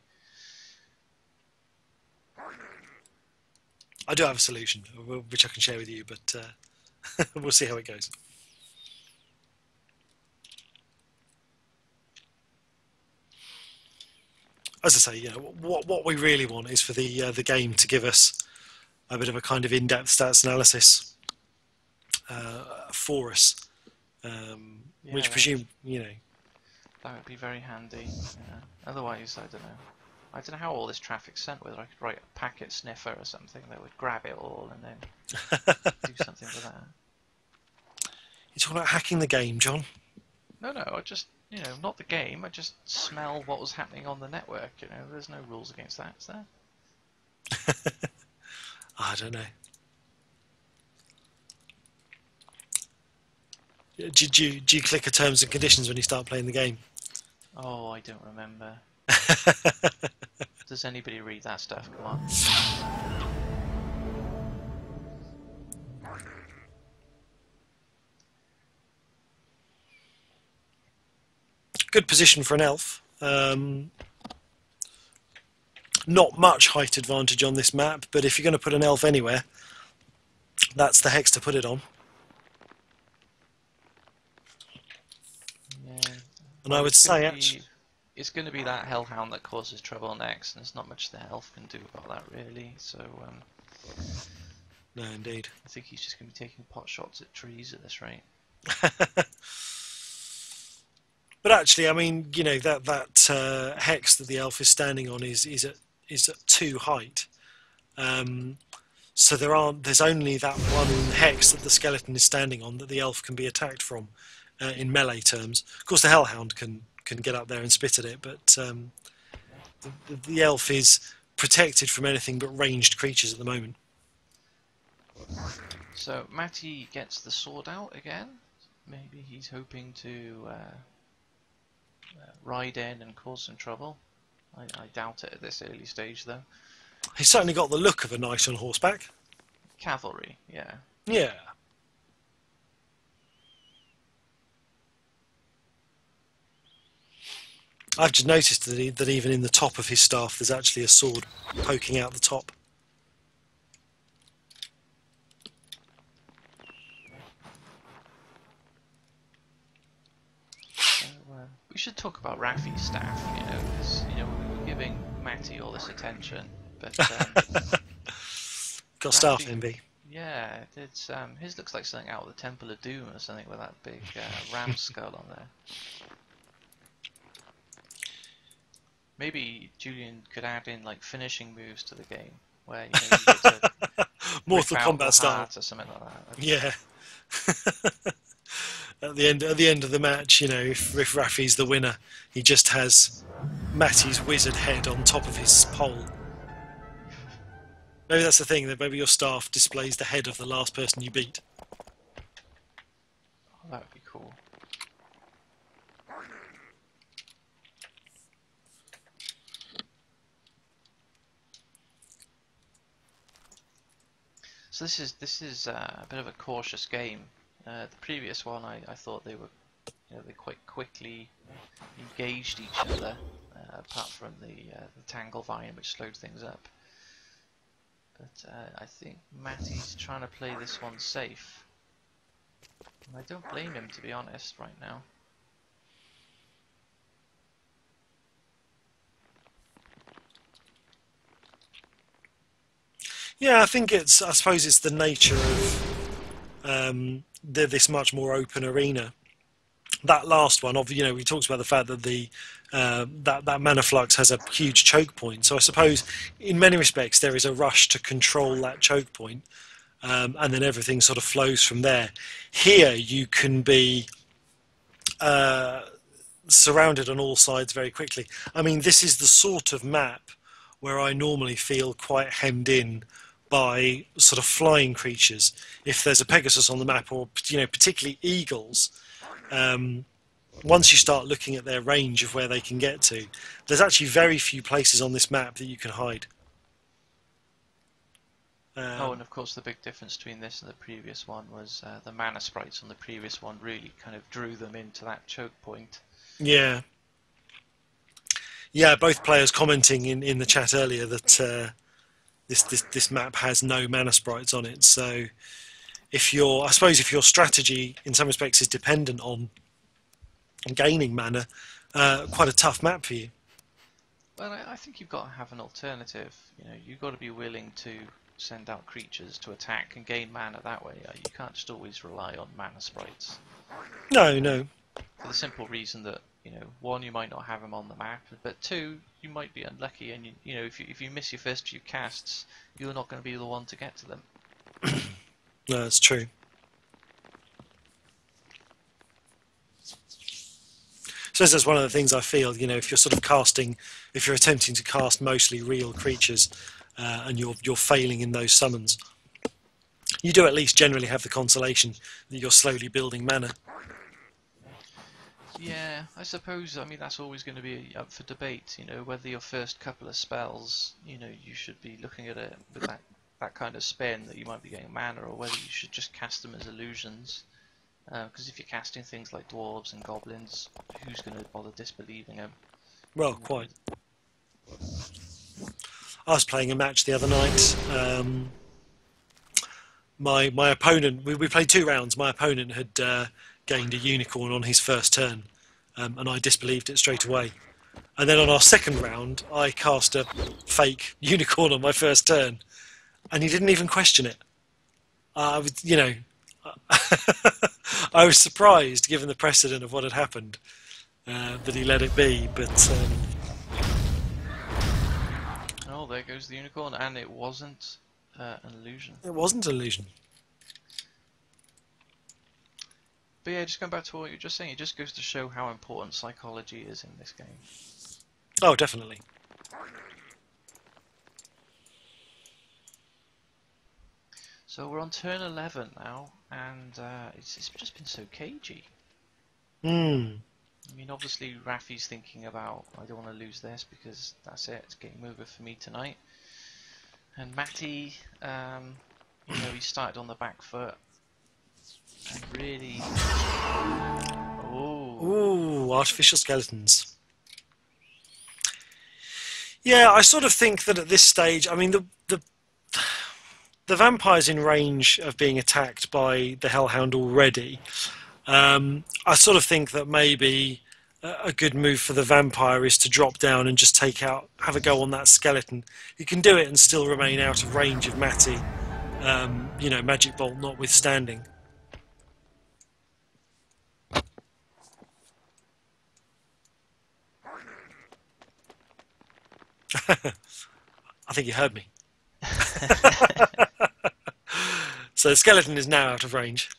I do have a solution, which I can share with you, but we'll see how it goes. As I say, you know, what we really want is for the game to give us a bit of a kind of in-depth stats analysis for us, which presume, you know, that would be very handy. Yeah. Otherwise, I don't know. I don't know how all this traffic's sent. Whether I could write a packet sniffer or something that would grab it all and then do something with that. You're talking about hacking the game, John? No, I just, you know, not the game. I just smell what was happening on the network. You know, there's no rules against that, is there? I don't know. Do you click a terms and conditions when you start playing the game? Oh, I don't remember. Does anybody read that stuff? Come on. Good position for an elf. Not much height advantage on this map, but if you're going to put an elf anywhere, that's the hex to put it on. And I would say it's going to be that hellhound that causes trouble next, and there's not much the elf can do about that really. So no, indeed. I think he's just going to be taking pot shots at trees at this rate. But actually, I mean, you know, that hex that the elf is standing on is at 2 height. So there's only that one hex that the skeleton is standing on that the elf can be attacked from, in melee terms. Of course, the hellhound can get up there and spit at it, but the elf is protected from anything but ranged creatures at the moment. So Matty gets the sword out again. Maybe he's hoping to ride in and cause some trouble. I doubt it at this early stage, though. He's certainly got the look of a knight on horseback. Cavalry, yeah. Yeah. I've just noticed that even in the top of his staff there's actually a sword poking out the top. So, we should talk about Rafi's staff, you know, because we were giving Matty all this attention, but got staff envy. Yeah, it's his looks like something out of the Temple of Doom or something with that big ram skull on there. Maybe Julian could add in like finishing moves to the game, where you get to Mortal Kombat style or something like that. Yeah. At the end of the match, you know, if Rafi's the winner, he just has Matty's wizard head on top of his pole. Maybe that's the thing, that maybe your staff displays the head of the last person you beat. Oh, that would be cool. So this is a bit of a cautious game. The previous one, I thought they were, they quite quickly engaged each other, apart from the tangle vine, which slowed things up. But I think Matty's trying to play this one safe. And I don't blame him, to be honest, right now. Yeah, I suppose it's the nature of this much more open arena. That last one, we talked about the fact that that mana flux has a huge choke point. So I suppose, in many respects, there is a rush to control that choke point, and then everything sort of flows from there. Here, you can be surrounded on all sides very quickly. I mean, this is the sort of map where I normally feel quite hemmed in by sort of flying creatures. If there's a Pegasus on the map, or particularly eagles, once you start looking at their range of where they can get to, there's actually very few places on this map that you can hide. And of course the big difference between this and the previous one was the mana sprites on the previous one really kind of drew them into that choke point. Yeah. Yeah, both players commenting in the chat earlier that this map has no mana sprites on it. So I suppose if your strategy in some respects is dependent on gaining mana, quite a tough map for you. Well, I think you've got to have an alternative. You've got to be willing to send out creatures to attack and gain mana that way. You can't just always rely on mana sprites. No. For the simple reason that, one, you might not have them on the map, but two, you might be unlucky, and if you miss your first few casts, you're not going to be the one to get to them. No, that's true. So that's one of the things I feel, if you're sort of if you're attempting to cast mostly real creatures, and you're failing in those summons, you do at least generally have the consolation that you're slowly building mana. Yeah, I suppose, that's always going to be up for debate, whether your first couple of spells, you should be looking at it with that kind of spin that you might be getting mana, or whether you should just cast them as illusions. Because if you're casting things like dwarves and goblins, who's going to bother disbelieving them? Well, quite. I was playing a match the other night. My opponent, we played 2 rounds. My opponent had gained a unicorn on his first turn, and I disbelieved it straight away. And then on our second round, I cast a fake unicorn on my first turn, and he didn't even question it. I was surprised, given the precedent of what had happened, that he let it be. But oh, there goes the unicorn, and it wasn't an illusion. it wasn't an illusion. But yeah, just going back to what you were just saying, it just goes to show how important psychology is in this game. Oh, definitely. So we're on turn 11 now, and it's just been so cagey. Hmm. I mean, obviously Rafi's thinking about, I don't want to lose this because that's it, it's game over for me tonight. And Matty, he started on the back foot and really... Ooh, artificial skeletons. Yeah, I sort of think that at this stage, I mean, the vampire's in range of being attacked by the Hellhound already. I sort of think that maybe a good move for the vampire is to drop down and just have a go on that skeleton. You can do it and still remain out of range of Matty, magic bolt notwithstanding. I think you heard me. So the skeleton is now out of range.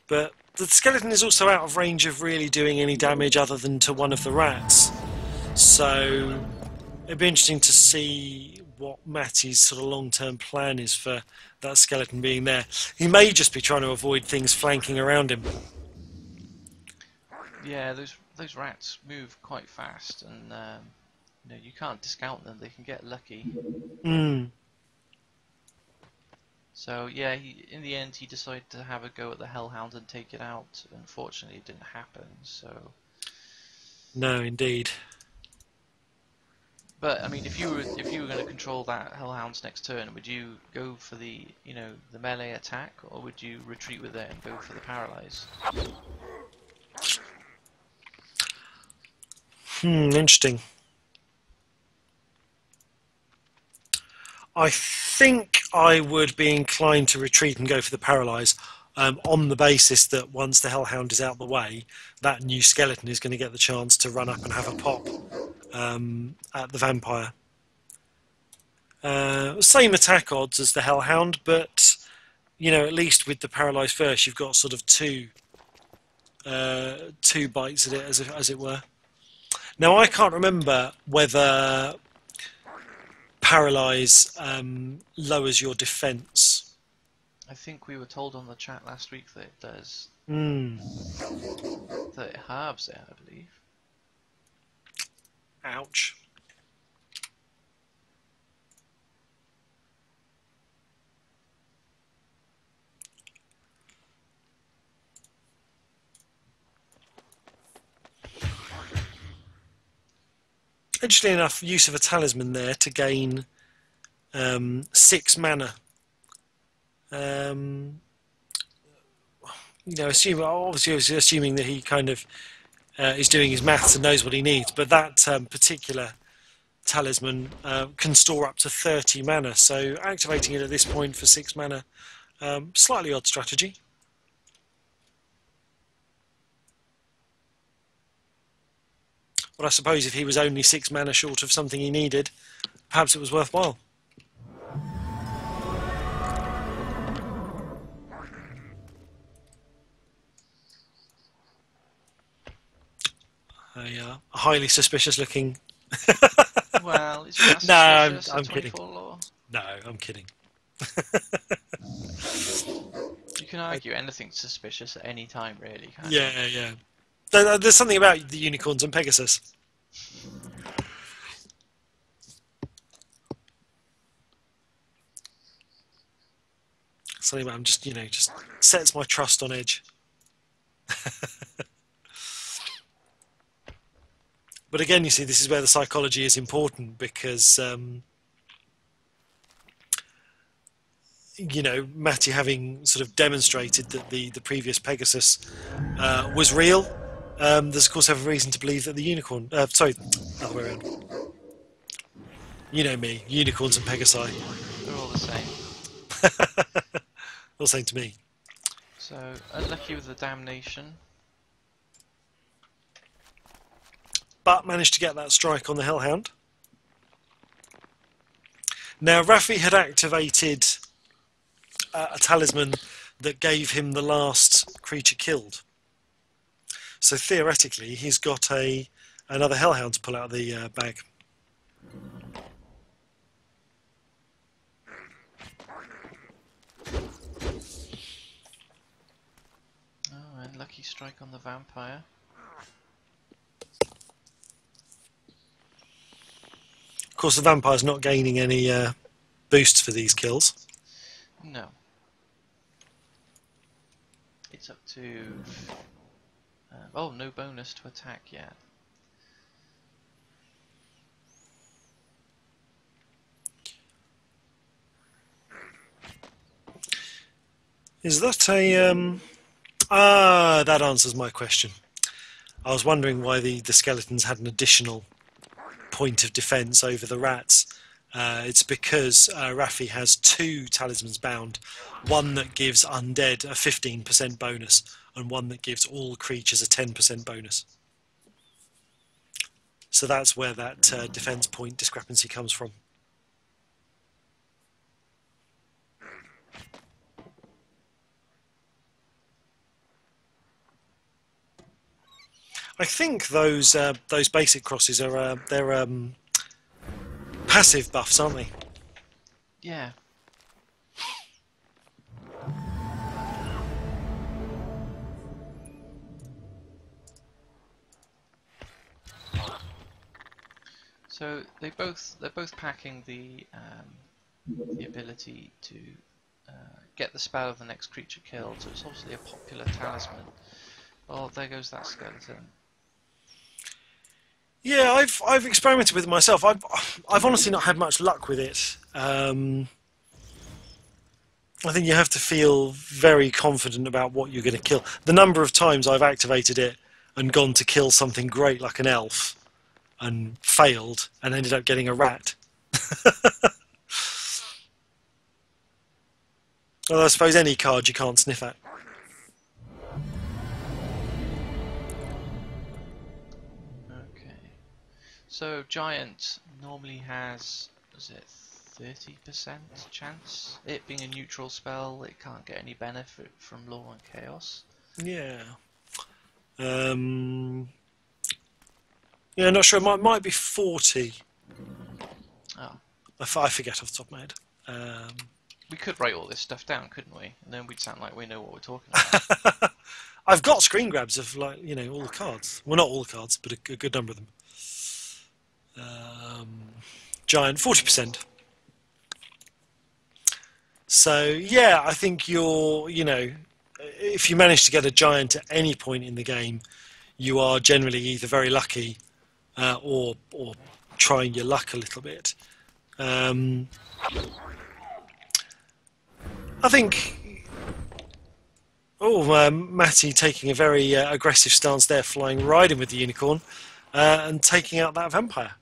But the skeleton is also out of range of really doing any damage other than to one of the rats. So it'd be interesting to see what Matty's sort of long-term plan is for that skeleton being there. He may just be trying to avoid things flanking around him. Yeah, those rats move quite fast, and you can't discount them. They can get lucky. Mm. So yeah, in the end he decided to have a go at the Hellhound and take it out. Unfortunately, it didn't happen. So no, indeed. But I mean, if you were going to control that Hellhound's next turn, would you go for the the melee attack, or would you retreat with it and go for the paralyze? Interesting. I think I would be inclined to retreat and go for the paralyze, on the basis that once the Hellhound is out the way, that new skeleton is going to get the chance to run up and have a pop at the vampire. Same attack odds as the Hellhound, but at least with the paralyze first, you've got sort of two bites at it, as it were. Now I can't remember whether paralyze lowers your defense. I think we were told on the chat last week that it does. That it halves it, I believe. Ouch. Interestingly enough, use of a talisman there to gain 6 mana. Assuming that he kind of is doing his maths and knows what he needs, but that particular talisman can store up to 30 mana, so activating it at this point for 6 mana, slightly odd strategy. But I suppose if he was only 6 mana short of something he needed, perhaps it was worthwhile. A highly suspicious looking... Well, it's not no, suspicious, I'm kidding. Law. No, I'm kidding. You can argue anything's suspicious at any time, really, can't you? Yeah. There's something about the unicorns and Pegasus. Something about him just sets my trust on edge. But again, you see, this is where the psychology is important, because you know, Matty having sort of demonstrated that the previous Pegasus was real, there's of course every reason to believe that the unicorn, sorry, other way around. You know me, unicorns and Pegasi. They're all the same. All the same to me. So, unlucky with the damnation. But managed to get that strike on the Hellhound. Now, Rafi had activated a talisman that gave him the last creature killed. So theoretically, he's got another Hellhound to pull out of the bag. Oh, and lucky strike on the vampire. Of course, the vampire's not gaining any boosts for these kills. No. It's up to... oh, no bonus to attack yet. Is that a... that answers my question. I was wondering why the skeletons had an additional point of defence over the rats. It's because Rafi has 2 talismans bound, one that gives undead a 15% bonus and one that gives all creatures a 10% bonus. So that's where that defence point discrepancy comes from. I think those basic crosses are they're passive buffs, aren't they? Yeah. So they're both packing the ability to get the spell of the next creature killed. So it's obviously a popular talisman. Oh, there goes that skeleton. Yeah, I've experimented with it myself. I've honestly not had much luck with it. I think you have to feel very confident about what you're going to kill. The number of times I've activated it and gone to kill something great like an elf and failed and ended up getting a rat. Well, I suppose any card you can't sniff at. So Giant normally has, is it 30% chance? It being a neutral spell, it can't get any benefit from Law and Chaos. Yeah. Yeah, not sure. It might be 40. Oh. I forget off the top of my head. We could write all this stuff down, couldn't we? And then we'd sound like we know what we're talking about. I've got screen grabs of, like, you know, all the cards. Well, not all the cards, but a good number of them. Giant 40%. So yeah, I think you're, you know, if you manage to get a giant at any point in the game, you are generally either very lucky or trying your luck a little bit. I think. Oh, Matty taking a very aggressive stance there, flying right in with the unicorn and taking out that vampire.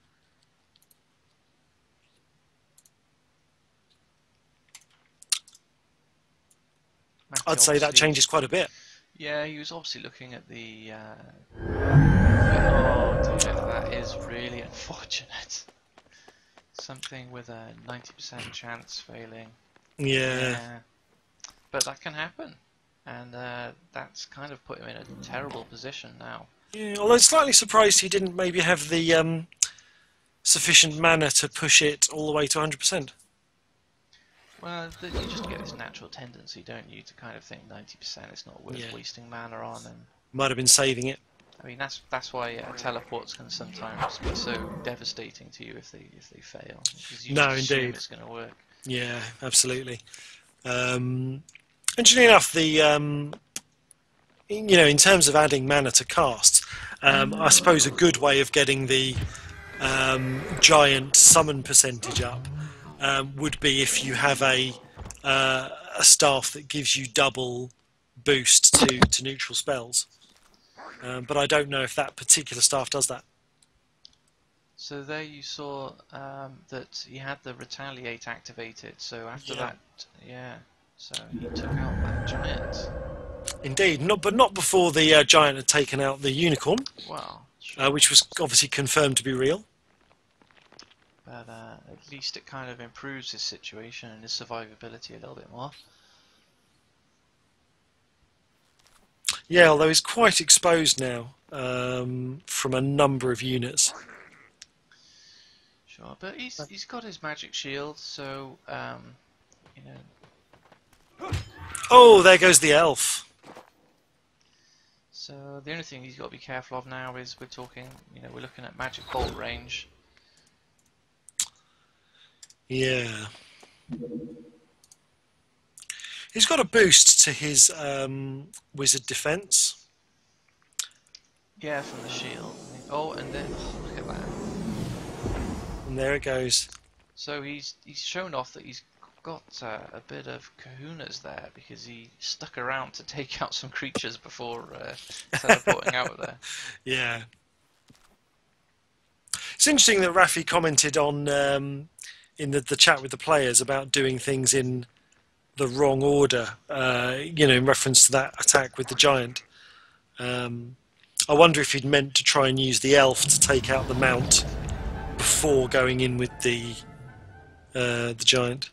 Matty I'd say that changes quite a bit. Yeah, he was obviously looking at the... oh dear, that is really unfortunate. Something with a 90% chance failing. Yeah. But that can happen. And that's kind of put him in a terrible position now. Yeah, although slightly surprised he didn't maybe have the sufficient mana to push it all the way to 100%. Well, you just get this natural tendency, don't you, to kind of think 90% is not worth wasting mana on, and might have been saving it. I mean, that's why teleports can sometimes be so devastating to you if they fail. Because you just assume it's going to work. Yeah, absolutely. Interestingly enough, the you know, in terms of adding mana to casts, I suppose a good way of getting the giant summon percentage up would be if you have a a staff that gives you double boost to neutral spells. But I don't know if that particular staff does that. So there you saw that he had the retaliate activated. So after that, yeah. So he took out that giant. Indeed, but not before the giant had taken out the unicorn. Well, sure. Which was obviously confirmed to be real. But at least it kind of improves his situation and his survivability a little bit more. Yeah, although he's quite exposed now from a number of units. Sure, but he's got his magic shield, so you know. Oh, there goes the elf. So the only thing he's got to be careful of now is we're looking at magic bolt range. Yeah. He's got a boost to his wizard defense. Yeah, from the shield. Oh, and then look at that. And there it goes. So he's shown off that he's got a bit of kahunas there because he stuck around to take out some creatures before teleporting out of there. Yeah. It's interesting that Rafi commented on in the chat with the players about doing things in the wrong order, in reference to that attack with the giant. I wonder if he'd meant to try and use the elf to take out the mount before going in with the giant.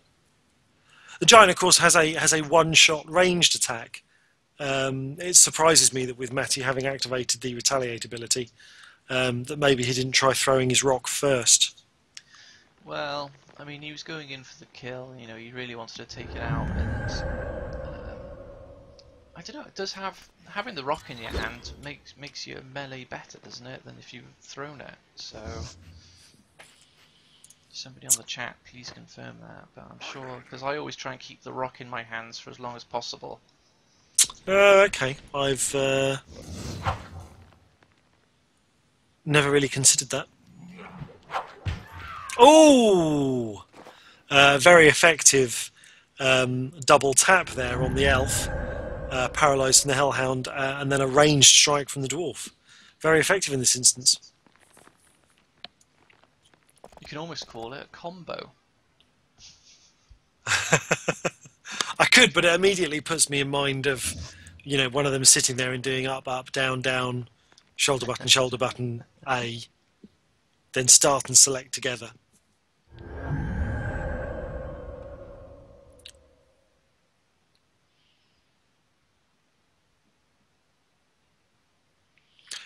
The giant, of course, has a one-shot ranged attack. It surprises me that with Matty having activated the retaliate ability, that maybe he didn't try throwing his rock first. Well, I mean, he was going in for the kill. He really wanted to take it out, and I don't know. It does having the rock in your hand makes you melee better, doesn't it, than if you've thrown it? So. Somebody on the chat, please confirm that. But I'm sure, because I always try and keep the rock in my hands for as long as possible. Okay, I've never really considered that. Oh, very effective double tap there on the elf, paralysed from the hellhound, and then a ranged strike from the dwarf. Very effective in this instance. You can almost call it a combo. I could, but it immediately puts me in mind of, one of them sitting there and doing up, up, down, down, shoulder button, A, then start and select together.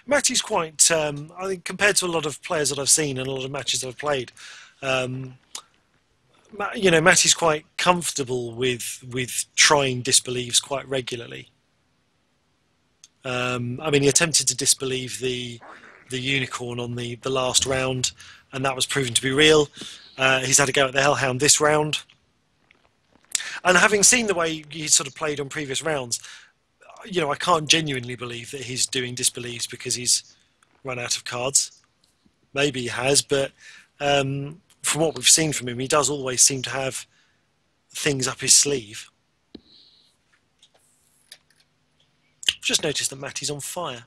Matty's quite, I think, compared to a lot of players that I've seen and a lot of matches that I've played, Matty's quite comfortable with trying disbelieves quite regularly. I mean, he attempted to disbelieve the unicorn on the last round, and that was proven to be real. He's had to go at the hellhound this round. And having seen the way he sort of played on previous rounds, I can't genuinely believe that he's doing disbelieves because he's run out of cards. Maybe he has, but from what we've seen from him, he does always seem to have things up his sleeve. I've just noticed that Matty's on fire.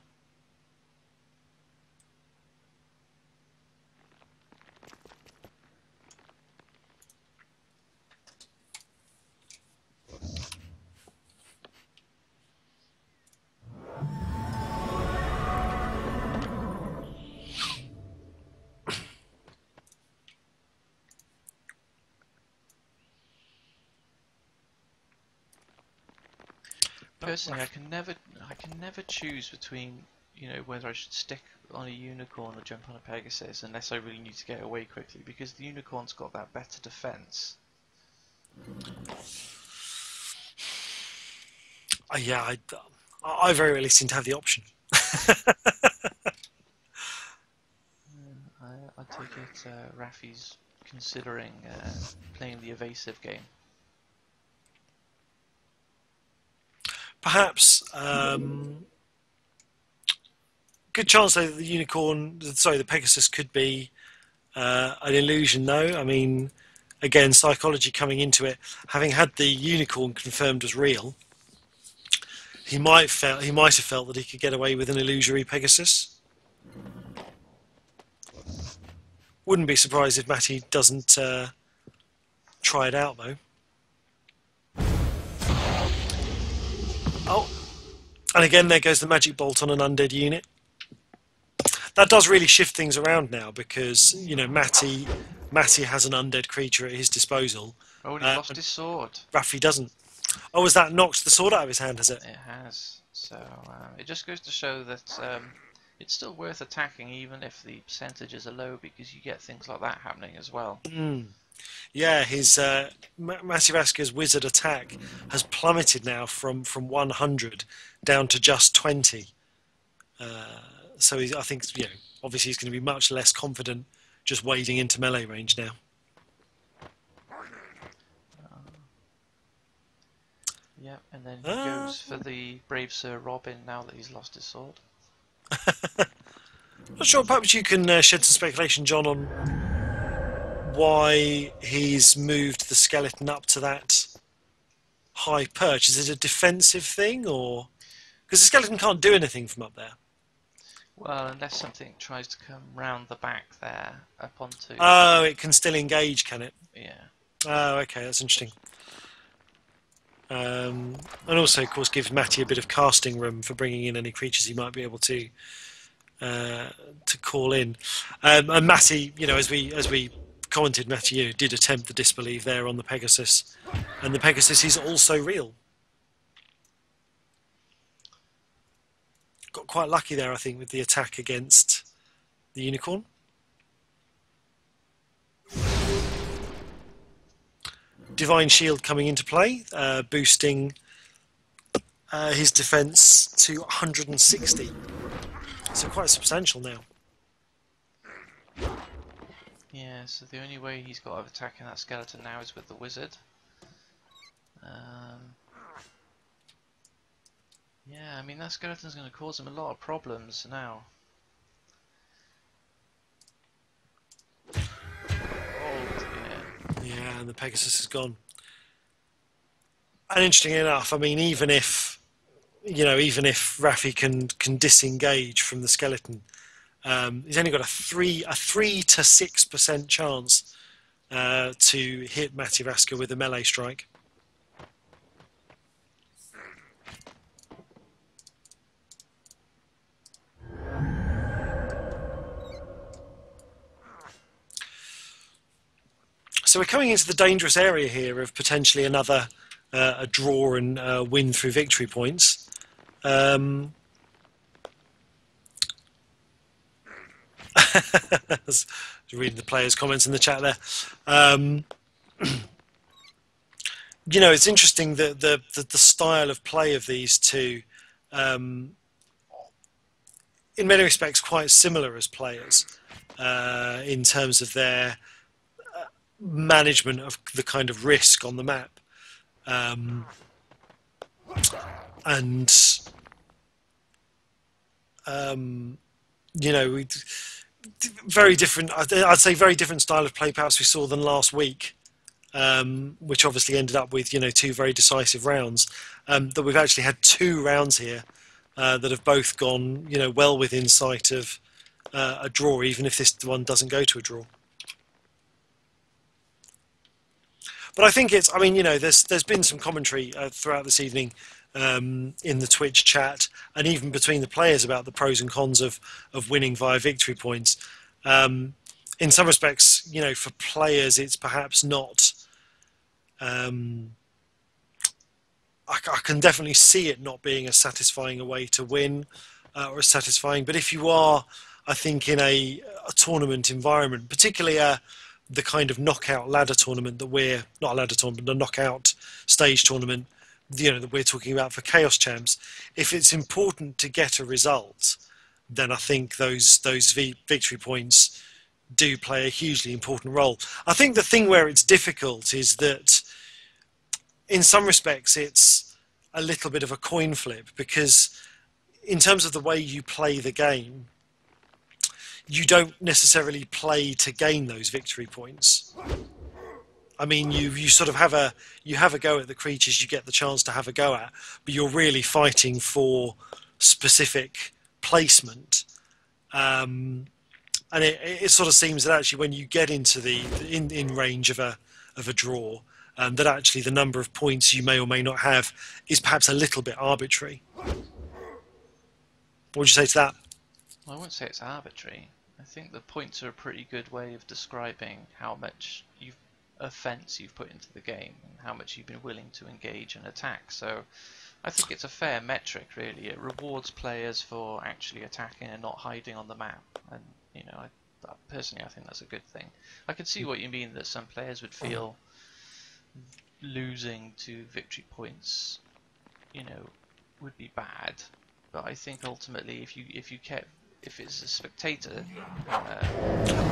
Personally, I can never choose between whether I should stick on a unicorn or jump on a Pegasus unless I really need to get away quickly, because the unicorn's got that better defense. Yeah, I very rarely seem to have the option. I take it Rafi's considering playing the evasive game. Perhaps good chance though that the Pegasus could be an illusion though. I mean, again, psychology coming into it, having had the unicorn confirmed as real, he might have felt that he could get away with an illusory Pegasus. Wouldn't be surprised if Matty doesn't try it out though. Oh, and again there goes the magic bolt on an undead unit. That does really shift things around now because, you know, Matty has an undead creature at his disposal. Oh, and he lost his sword. Rafi doesn't. Oh, has that knocked the sword out of his hand, has it? It has. So it just goes to show that it's still worth attacking even if the percentages are low, because you get things like that happening as well. Yeah, his MattyRasker's wizard attack has plummeted now from 100 down to just 20. So I think, you know, obviously he's going to be much less confident just wading into melee range now. Yeah, and then he goes for the Brave Sir Robin now that he's lost his sword. Not sure, perhaps you can shed some speculation, John, on why he's moved the skeleton up to that high perch. Is it a defensive thing, or because the skeleton can't do anything from up there? Well, unless something tries to come round the back there, up onto... Oh, it can still engage, can it? Yeah. Oh, okay, that's interesting. And also, of course, gives Matty a bit of casting room for bringing in any creatures he might be able to call in. And Matty, you know, as we commented, Matty, you know, did attempt the disbelieve there on the Pegasus, and the Pegasus is also real. Got quite lucky there, I think, with the attack against the unicorn. Divine Shield coming into play, boosting his defense to 160. So quite substantial now. Yeah, so the only way he's got of attacking that skeleton now is with the wizard. Yeah, I mean, that skeleton's going to cause him a lot of problems now. Oh, dear. Yeah, and the Pegasus is gone. And interestingly enough, I mean, even if Rafi can disengage from the skeleton, he's only got a 3 to 6% chance to hit MattyRasker with a melee strike. So we're coming into the dangerous area here of potentially another a draw and win through victory points. Reading the players' comments in the chat there. You know, it's interesting that the style of play of these two, in many respects, quite similar as players in terms of their management of the kind of risk on the map, you know, very different. I'd say very different style of play perhaps we saw than last week, which obviously ended up with, you know, 2 very decisive rounds. That we've actually had 2 rounds here that have both gone, you know, well within sight of a draw, even if this one doesn't go to a draw. But I think it's, I mean, you know, there's been some commentary throughout this evening in the Twitch chat and even between the players about the pros and cons of winning via victory points. In some respects, you know, for players, it's perhaps not. I can definitely see it not being as satisfying a way to win or as satisfying. But if you are, I think, in a tournament environment, particularly the kind of knockout ladder tournament that we're not a ladder tournament, a knockout stage tournament, you know, that we're talking about for Chaos Champs. If it's important to get a result, then I think those victory points do play a hugely important role. I think the thing where it's difficult is that, in some respects, it's a little bit of a coin flip because, in terms of the way you play the game, you don't necessarily play to gain those victory points. I mean, you sort of have a go at the creatures you get the chance to have a go at, but you're really fighting for specific placement. And it sort of seems that actually when you get into in range of a draw, that actually the number of points you may or may not have is perhaps a little bit arbitrary. What would you say to that? Well, I wouldn't say it's arbitrary. I think the points are a pretty good way of describing how much offense you've put into the game and how much you've been willing to engage and attack. So I think it's a fair metric, really. It rewards players for actually attacking and not hiding on the map. And personally, I think that's a good thing. I can see what you mean, that some players would feel losing to victory points, would be bad. But I think ultimately, if it's a spectator.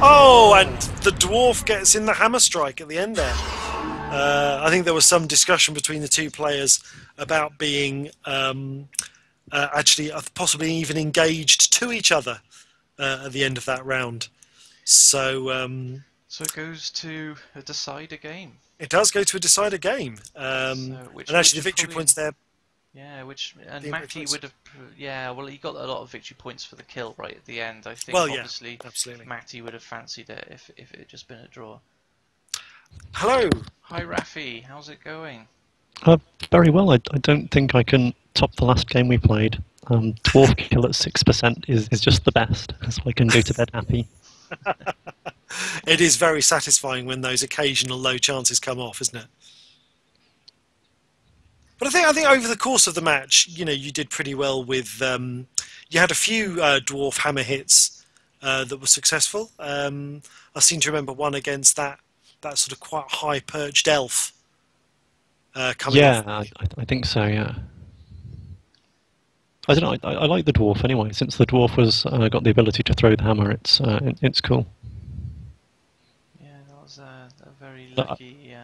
Oh, and the dwarf gets in the hammer strike at the end there. I think there was some discussion between the two players about being actually possibly even engaged to each other at the end of that round. So it goes to a decider game. It does go to a decider game. And actually the victory points there. Yeah, Matty would have. Yeah, well, he got a lot of victory points for the kill right at the end. I think obviously absolutely. Matty would have fancied it if it had just been a draw. Hello. Hi, Rafi. How's it going? Very well. I don't think I can top the last game we played. Dwarf kill at 6% is just the best, so I can go to bed happy. It is very satisfying when those occasional low chances come off, isn't it? But I think over the course of the match, you did pretty well with. You had a few dwarf hammer hits that were successful. I seem to remember one against that sort of quite high perched elf. Coming off. I think so. Yeah. I don't know. I like the dwarf anyway. Since the dwarf got the ability to throw the hammer, it's cool. Yeah, that was a very lucky.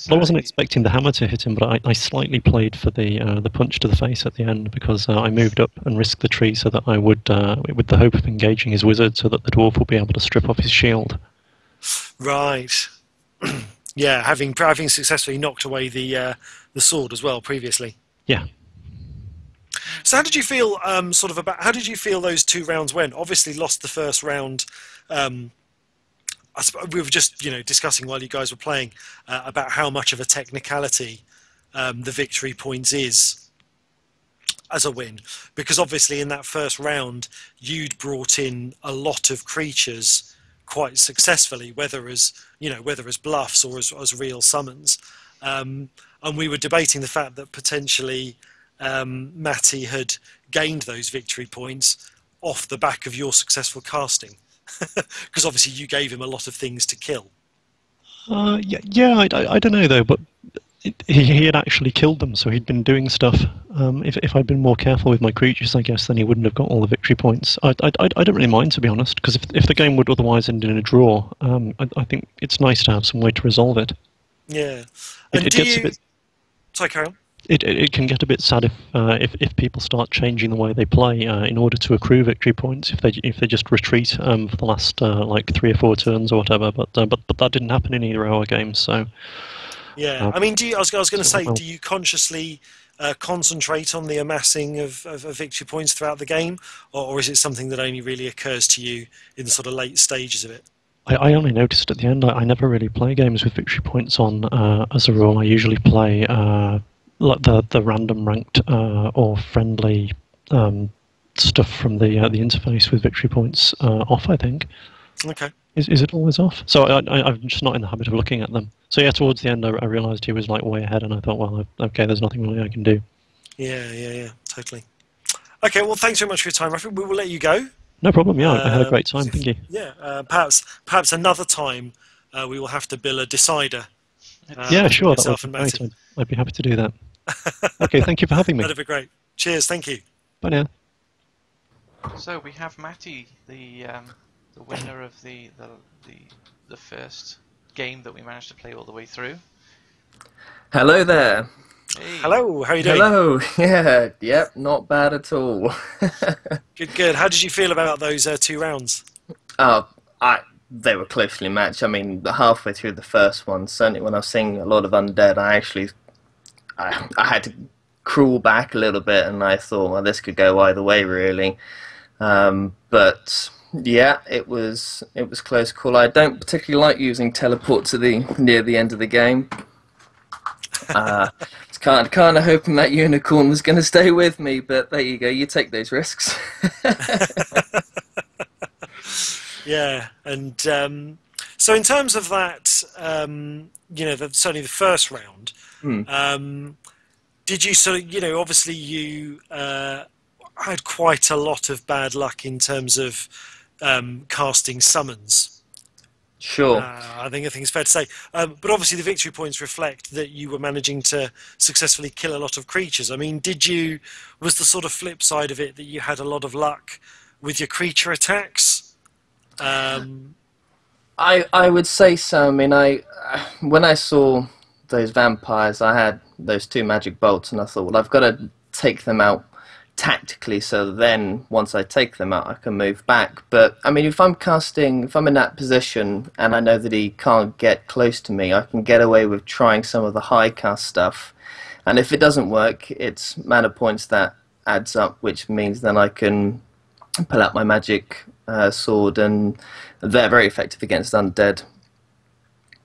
I wasn't expecting the hammer to hit him, but I slightly played for the punch to the face at the end because I moved up and risked the tree so that I would, with the hope of engaging his wizard, so that the dwarf would be able to strip off his shield. Right. Yeah, having successfully knocked away the sword as well previously. Yeah. So how did you feel? How did you feel those 2 rounds went? Obviously, lost the first round. We were just, discussing while you guys were playing about how much of a technicality the victory points is as a win, because obviously in that first round you'd brought in a lot of creatures quite successfully, whether as bluffs or as real summons, and we were debating the fact that potentially Matty had gained those victory points off the back of your successful casting. Because obviously you gave him a lot of things to kill. I don't know though, but he had actually killed them, so he'd been doing stuff. If I'd been more careful with my creatures, I guess, then he wouldn't have got all the victory points. I don't really mind, to be honest, because if the game would otherwise end in a draw, I think it's nice to have some way to resolve it. Yeah. It gets a bit. Sorry, carry on. It can get a bit sad if people start changing the way they play in order to accrue victory points. If they just retreat for the last 3 or 4 turns or whatever. But that didn't happen in either of our games. So yeah, I mean, I was going to say, do you consciously concentrate on the amassing of victory points throughout the game, or is it something that only really occurs to you in the sort of late stages of it? I only noticed at the end. I never really play games with victory points on as a rule. I usually play. Like the random ranked or friendly stuff from the interface with victory points off, I think. Okay. Is it always off? So I'm just not in the habit of looking at them. So yeah, towards the end I realised he was like way ahead, and I thought, well, okay, there's nothing really I can do. Yeah, totally. Okay, well, thanks very much for your time, Rafi. We will let you go. No problem. Yeah, I had a great time. Thank you. Yeah, perhaps another time we will have to bill a decider. Yeah, sure. That would be great. I'd be happy to do that. Okay, thank you for having me. That'd be great. Cheers, thank you. Bye now. So we have Matty, the winner of the first game that we managed to play all the way through. Hello there. Hey. Hello, how are you doing? Hello. Yeah, yep, not bad at all. Good. How did you feel about those 2 rounds? they were closely matched. I mean, halfway through the first one, certainly when I was seeing a lot of undead, I had to crawl back a little bit, and I thought, well, this could go either way, really. But yeah, it was close call. I don't particularly like using teleport to near the end of the game. It's kind of hoping that unicorn was going to stay with me, but there you go. You take those risks. Yeah, and so in terms of that, certainly the first round, did you sort of, obviously you had quite a lot of bad luck in terms of casting summons. Sure. I think it's fair to say. But obviously the victory points reflect that you were managing to successfully kill a lot of creatures. I mean, was the sort of flip side of it that you had a lot of luck with your creature attacks? I would say so. I mean, when I saw those vampires, I had those 2 magic bolts, and I thought, well, I've got to take them out tactically, so then once I take them out, I can move back. But I mean, if I'm in that position, and I know that he can't get close to me, I can get away with trying some of the high cast stuff. And if it doesn't work, it's mana points that adds up, which means then I can pull out my magic sword, and they're very effective against undead.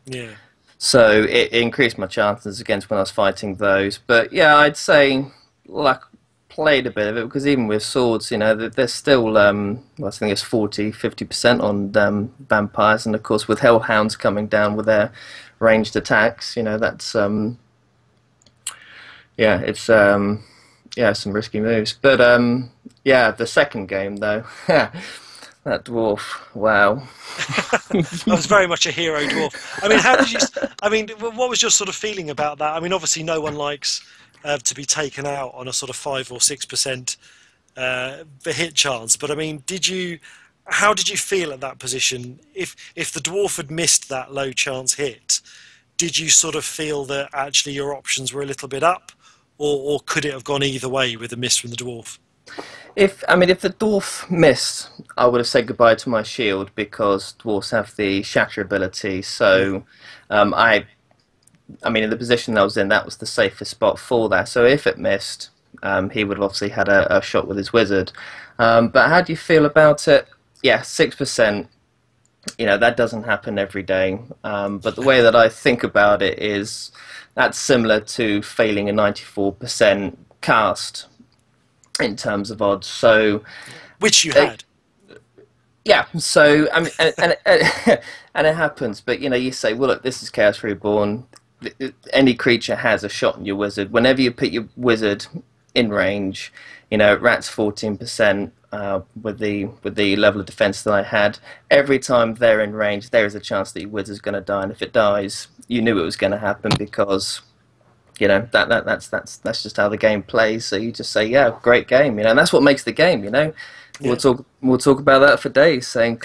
Yeah. So it increased my chances against when I was fighting those. But yeah, I'd say luck played a bit of it, because even with swords, there's still, I think it's 40-50% on vampires, and of course with hellhounds coming down with their ranged attacks, that's it's some risky moves. But the second game though, that dwarf, wow. I was very much a hero dwarf. I mean, what was your sort of feeling about that? I mean, obviously no one likes to be taken out on a sort of 5 or 6% hit chance, but I mean, how did you feel at that position? If the dwarf had missed that low chance hit, did you sort of feel that actually your options were a little bit up, or could it have gone either way with a miss from the dwarf? If the dwarf missed, I would have said goodbye to my shield, because dwarfs have the shatter ability. So I mean, in the position I was in, that was the safest spot for that. So if it missed, he would have obviously had a shot with his wizard. But how do you feel about it? Yeah, 6%. That doesn't happen every day. But the way that I think about it is that's similar to failing a 94% cast in terms of odds. So, which you had. Yeah, so I mean, and it happens. But you say, well, look, this is Chaos Reborn. Any creature has a shot on your wizard. Whenever you put your wizard in range, rat's 14% with the level of defense that I had. Every time they're in range, there is a chance that your wizard's going to die, and if it dies, you knew it was going to happen, because that's just how the game plays. So you just say, yeah, great game, and that's what makes the game. Yeah. We'll talk about that for days, saying,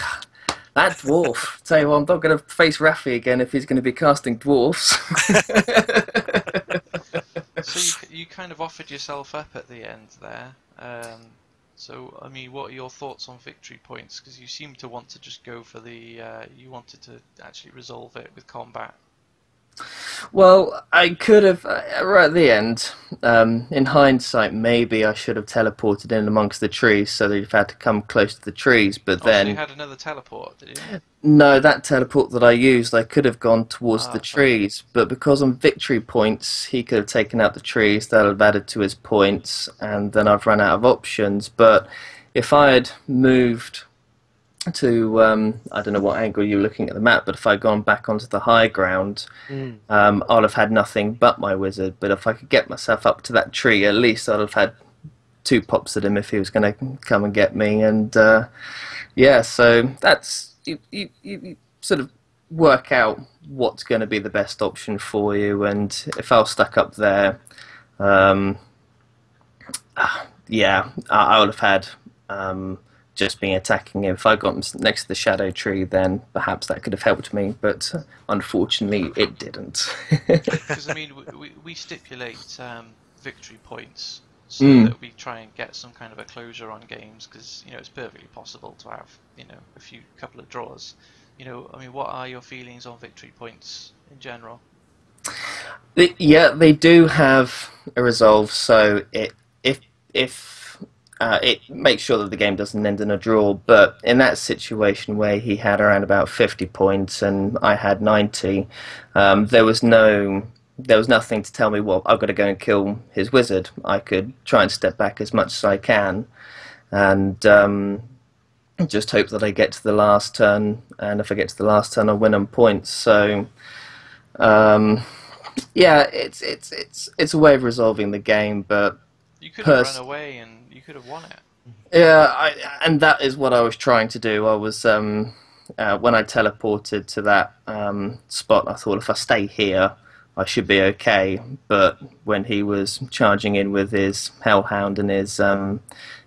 that dwarf. Tell you what, I'm not going to face Rafi again if he's going to be casting dwarfs. So you kind of offered yourself up at the end there. So I mean, what are your thoughts on victory points? Because you seem to want to just go for you wanted to actually resolve it with combat. Well, I could have, right at the end, in hindsight, maybe I should have teleported in amongst the trees, so that you've had to come close to the trees, but then... So you had another teleport, did you? No, that teleport that I used, I could have gone towards the trees, but because on victory points, he could have taken out the trees, that would have added to his points, and then I've run out of options. But if I had moved to, I don't know what angle you're looking at the map, but if I'd gone back onto the high ground, I'd have had nothing but my wizard. But if I could get myself up to that tree, at least I'd have had 2 pops at him if he was going to come and get me. And yeah, so that's, you sort of work out what's going to be the best option for you. And if I was stuck up there, yeah, I would have had just been attacking him. If I got him next to the shadow tree, then perhaps that could have helped me, but unfortunately it didn't. Because I mean, we stipulate victory points so that we try and get some kind of a closure on games, because it's perfectly possible to have a couple of draws. I mean, what are your feelings on victory points in general? Yeah, they do have a resolve, so it makes sure that the game doesn't end in a draw. But in that situation where he had around about 50 points and I had 90, there was nothing to tell me, well, I've got to go and kill his wizard. I could try and step back as much as I can, and just hope that I get to the last turn. And if I get to the last turn, I'll win on points. So. Yeah, it's a way of resolving the game, but you could have run away and you could have won it. Yeah, and that is what I was trying to do. I was when I teleported to that spot, I thought if I stay here, I should be okay. But when he was charging in with his Hellhound and his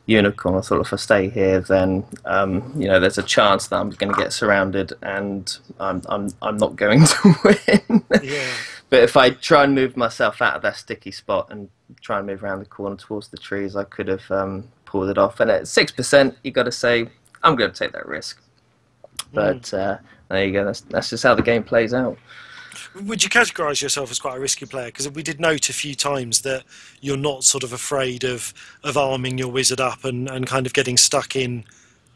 Unicorn, I thought if I stay here, then there's a chance that I'm going to get surrounded, and I'm not going to win. Yeah. But if I try and move myself out of that sticky spot and try and move around the corner towards the trees, I could have pulled it off. And at 6%, you got to say, I'm going to take that risk. But there you go. That's just how the game plays out. Would you categorise yourself as quite a risky player? Because we did note a few times that you're not sort of afraid of arming your wizard up and kind of getting stuck in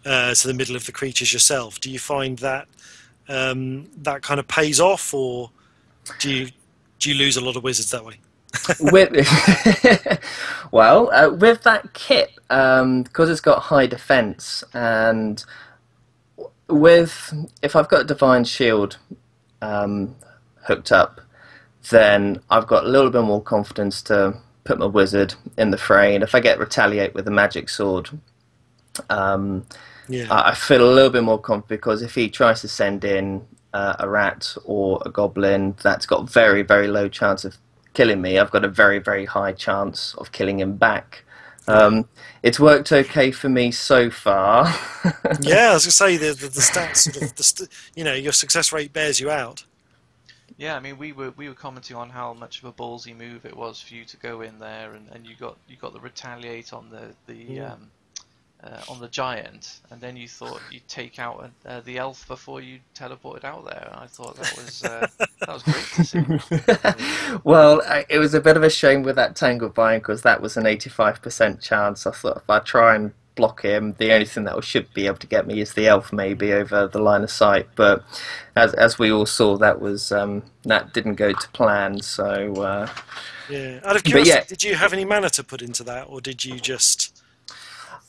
to the middle of the creatures yourself. Do you find that that kind of pays off, or do you lose a lot of wizards that way? With that kit, because it's got high defense, and if I've got a divine shield hooked up, then I've got a little bit more confidence to put my wizard in the fray. And if I get retaliate with a magic sword, I feel a little bit more confident, because if he tries to send in a rat or a goblin that's got very, very low chance of killing me, I've got a very, very high chance of killing him back. It's worked okay for me so far. Yeah, I was going to say the stats, sort of your success rate bears you out. Yeah, I mean, we were commenting on how much of a ballsy move it was for you to go in there, and you got the retaliate on the giant, and then you thought you'd take out the elf before you teleported out there. I thought that was great to see. Well, it was a bit of a shame with that Tangle Vine, because that was an 85% chance. I thought if I try and block him, the only thing that should be able to get me is the elf, maybe over the line of sight. But as we all saw, that didn't go to plan. So yeah. Out of curiosity, did you have any mana to put into that, or did you just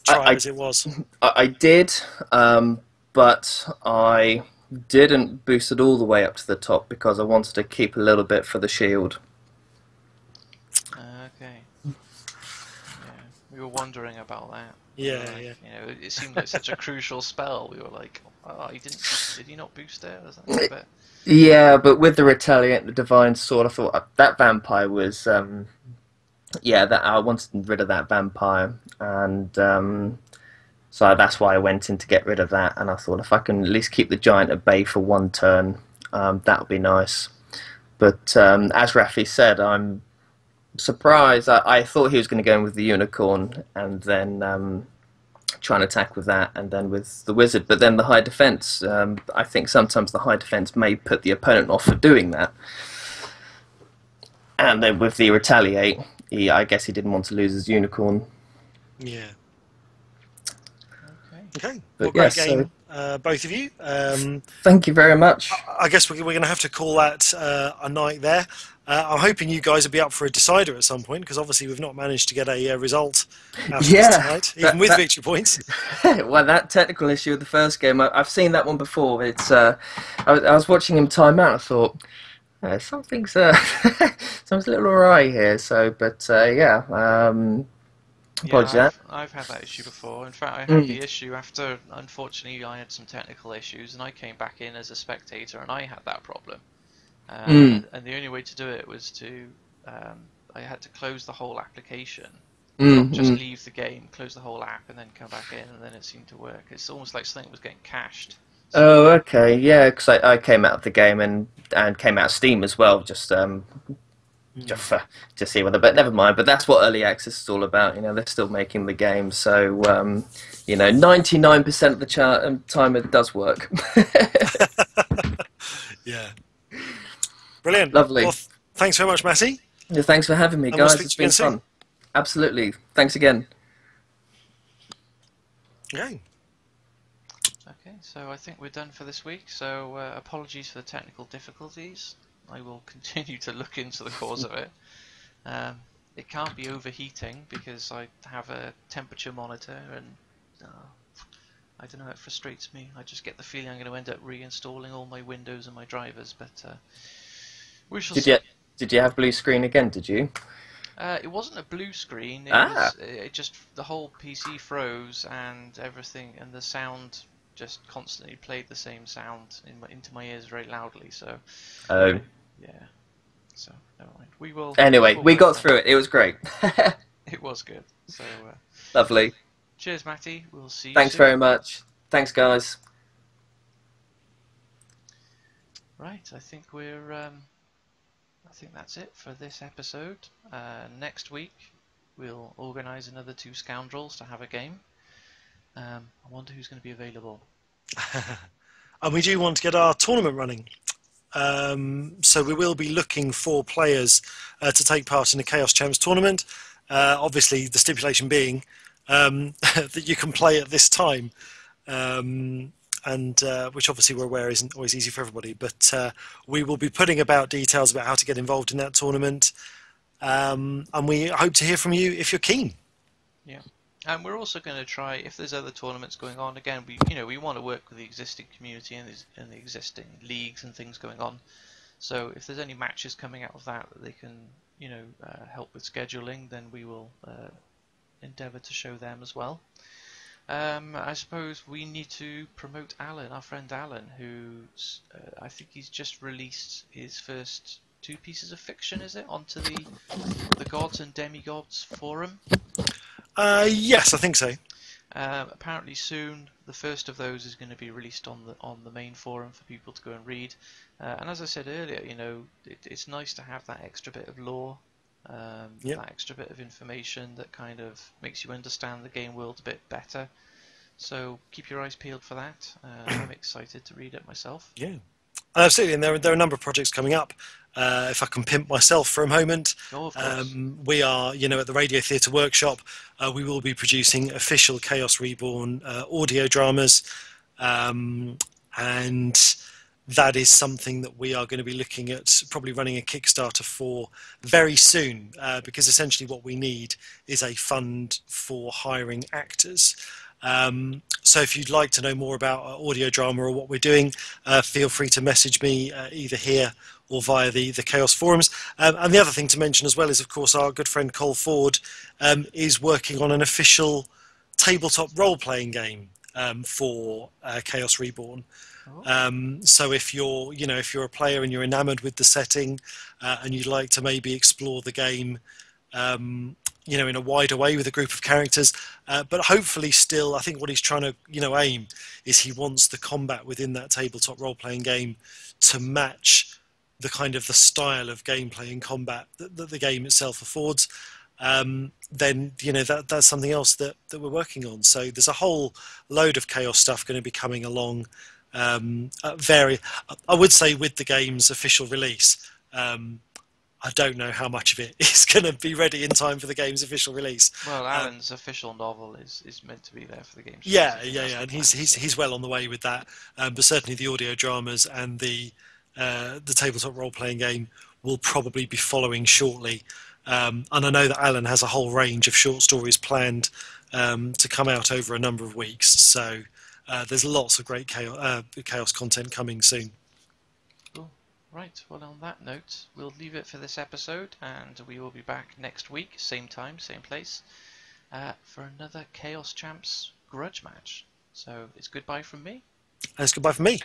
try as it was? I did, but I didn't boost it all the way up to the top, because I wanted to keep a little bit for the shield. Okay. Yeah, we were wondering about that. Yeah, yeah. It seemed like such a crucial spell. We were like, oh, did he not boost it? Was that a bit... Yeah, but with the retaliate, the divine sword, I thought that vampire was, that I wanted rid of that vampire, and so that's why I went in to get rid of that. And I thought if I can at least keep the giant at bay for one turn, that would be nice. But as Rafi said, I'm surprised. I thought he was going to go in with the unicorn and then try and attack with that, and then with the wizard. But then the high defense, I think sometimes the high defense may put the opponent off for doing that. And then with the retaliate, I guess he didn't want to lose his unicorn. Yeah. Okay. But Well, great game, both of you. Thank you very much. I guess we're going to have to call that a night there. I'm hoping you guys will be up for a decider at some point, because obviously we've not managed to get a result out of this tonight, even with victory points. Well, that technical issue of the first game, I've seen that one before. It's I was watching him time out. I thought something's a little awry here. So, but I've had that issue before. In fact, I had the issue after, unfortunately, I had some technical issues, and I came back in as a spectator, and I had that problem. And the only way to do it was to, I had to close the whole application, not just leave the game, close the whole app, and then come back in, and then it seemed to work. It's almost like something was getting cached. So, oh, okay, yeah, because I came out of the game and came out of Steam as well, just to see whether. But never mind. But that's what early access is all about. You know, they're still making the game, so 99% of the time it does work. Yeah. Brilliant. Lovely. Well, thanks very much, Matty. Yeah, thanks for having me, And we'll guys. speak It's to you been again fun. Absolutely. Thanks again. Okay. Okay, so I think we're done for this week. So apologies for the technical difficulties. I will continue to look into the cause of it. It can't be overheating because I have a temperature monitor, and I don't know, it frustrates me. I just get the feeling I'm going to end up reinstalling all my Windows and my drivers, but we shall see. Did you have blue screen again? Did you? It wasn't a blue screen. It just, the whole PC froze and everything, and the sound just constantly played the same sound into my ears very loudly. So Oh. yeah. So never mind. We will. Anyway, we got through it. It was great. It was good. So lovely. cheers, Matty. We'll see you Thanks soon. very much. Thanks, guys. Right. I think we're. I think that's it for this episode. Next week we'll organise another two scoundrels to have a game. I wonder who's going to be available. And we do want to get our tournament running. So we will be looking for players to take part in the Chaos Champs tournament. Obviously, the stipulation being that you can play at this time, and which obviously we're aware isn't always easy for everybody. But we will be putting about details about how to get involved in that tournament, and we hope to hear from you if you're keen. Yeah. And we're also going to try, if there's other tournaments going on, again, we want to work with the existing community and the existing leagues and things going on. So if there's any matches coming out of that they can, help with scheduling, then we will endeavour to show them as well. I suppose we need to promote Alan, our friend Alan, who's, I think he's just released his first 2 pieces of fiction, is it, onto the Gods and Demigods forum? Yes, I think so. Apparently soon the first of those is going to be released on the main forum for people to go and read. And as I said earlier, it's nice to have that extra bit of lore, that extra bit of information that kind of makes you understand the game world a bit better. So keep your eyes peeled for that. I'm excited to read it myself. Yeah. Absolutely, and there are a number of projects coming up. If I can pimp myself for a moment, of course. we are, at the Radio Theatre Workshop, we will be producing official Chaos Reborn audio dramas, and that is something that we are going to be looking at probably running a Kickstarter for very soon, because essentially what we need is a fund for hiring actors. So if you'd like to know more about audio drama or what we're doing, feel free to message me either here or via the Chaos forums. And the other thing to mention as well is, of course, our good friend Cole Ford is working on an official tabletop role-playing game for Chaos Reborn. So if you're, if you're a player and you're enamoured with the setting and you'd like to maybe explore the game, in a wider way with a group of characters, but hopefully still, I think what he's trying to, aim is he wants the combat within that tabletop role-playing game to match the kind of the style of gameplay and combat that the game itself affords. Then, that's something else that we're working on. So there's a whole load of Chaos stuff going to be coming along. I would say with the game's official release, I don't know how much of it is going to be ready in time for the game's official release. Well, Alan's official novel is meant to be there for the game's release. Yeah, and he's well on the way with that. But certainly the audio dramas and the tabletop role-playing game will probably be following shortly. And I know that Alan has a whole range of short stories planned to come out over a number of weeks. So there's lots of great chaos content coming soon. Right, well, on that note, we'll leave it for this episode, and we will be back next week, same time, same place, for another Chaos Champs grudge match. So it's goodbye from me. And it's goodbye from me.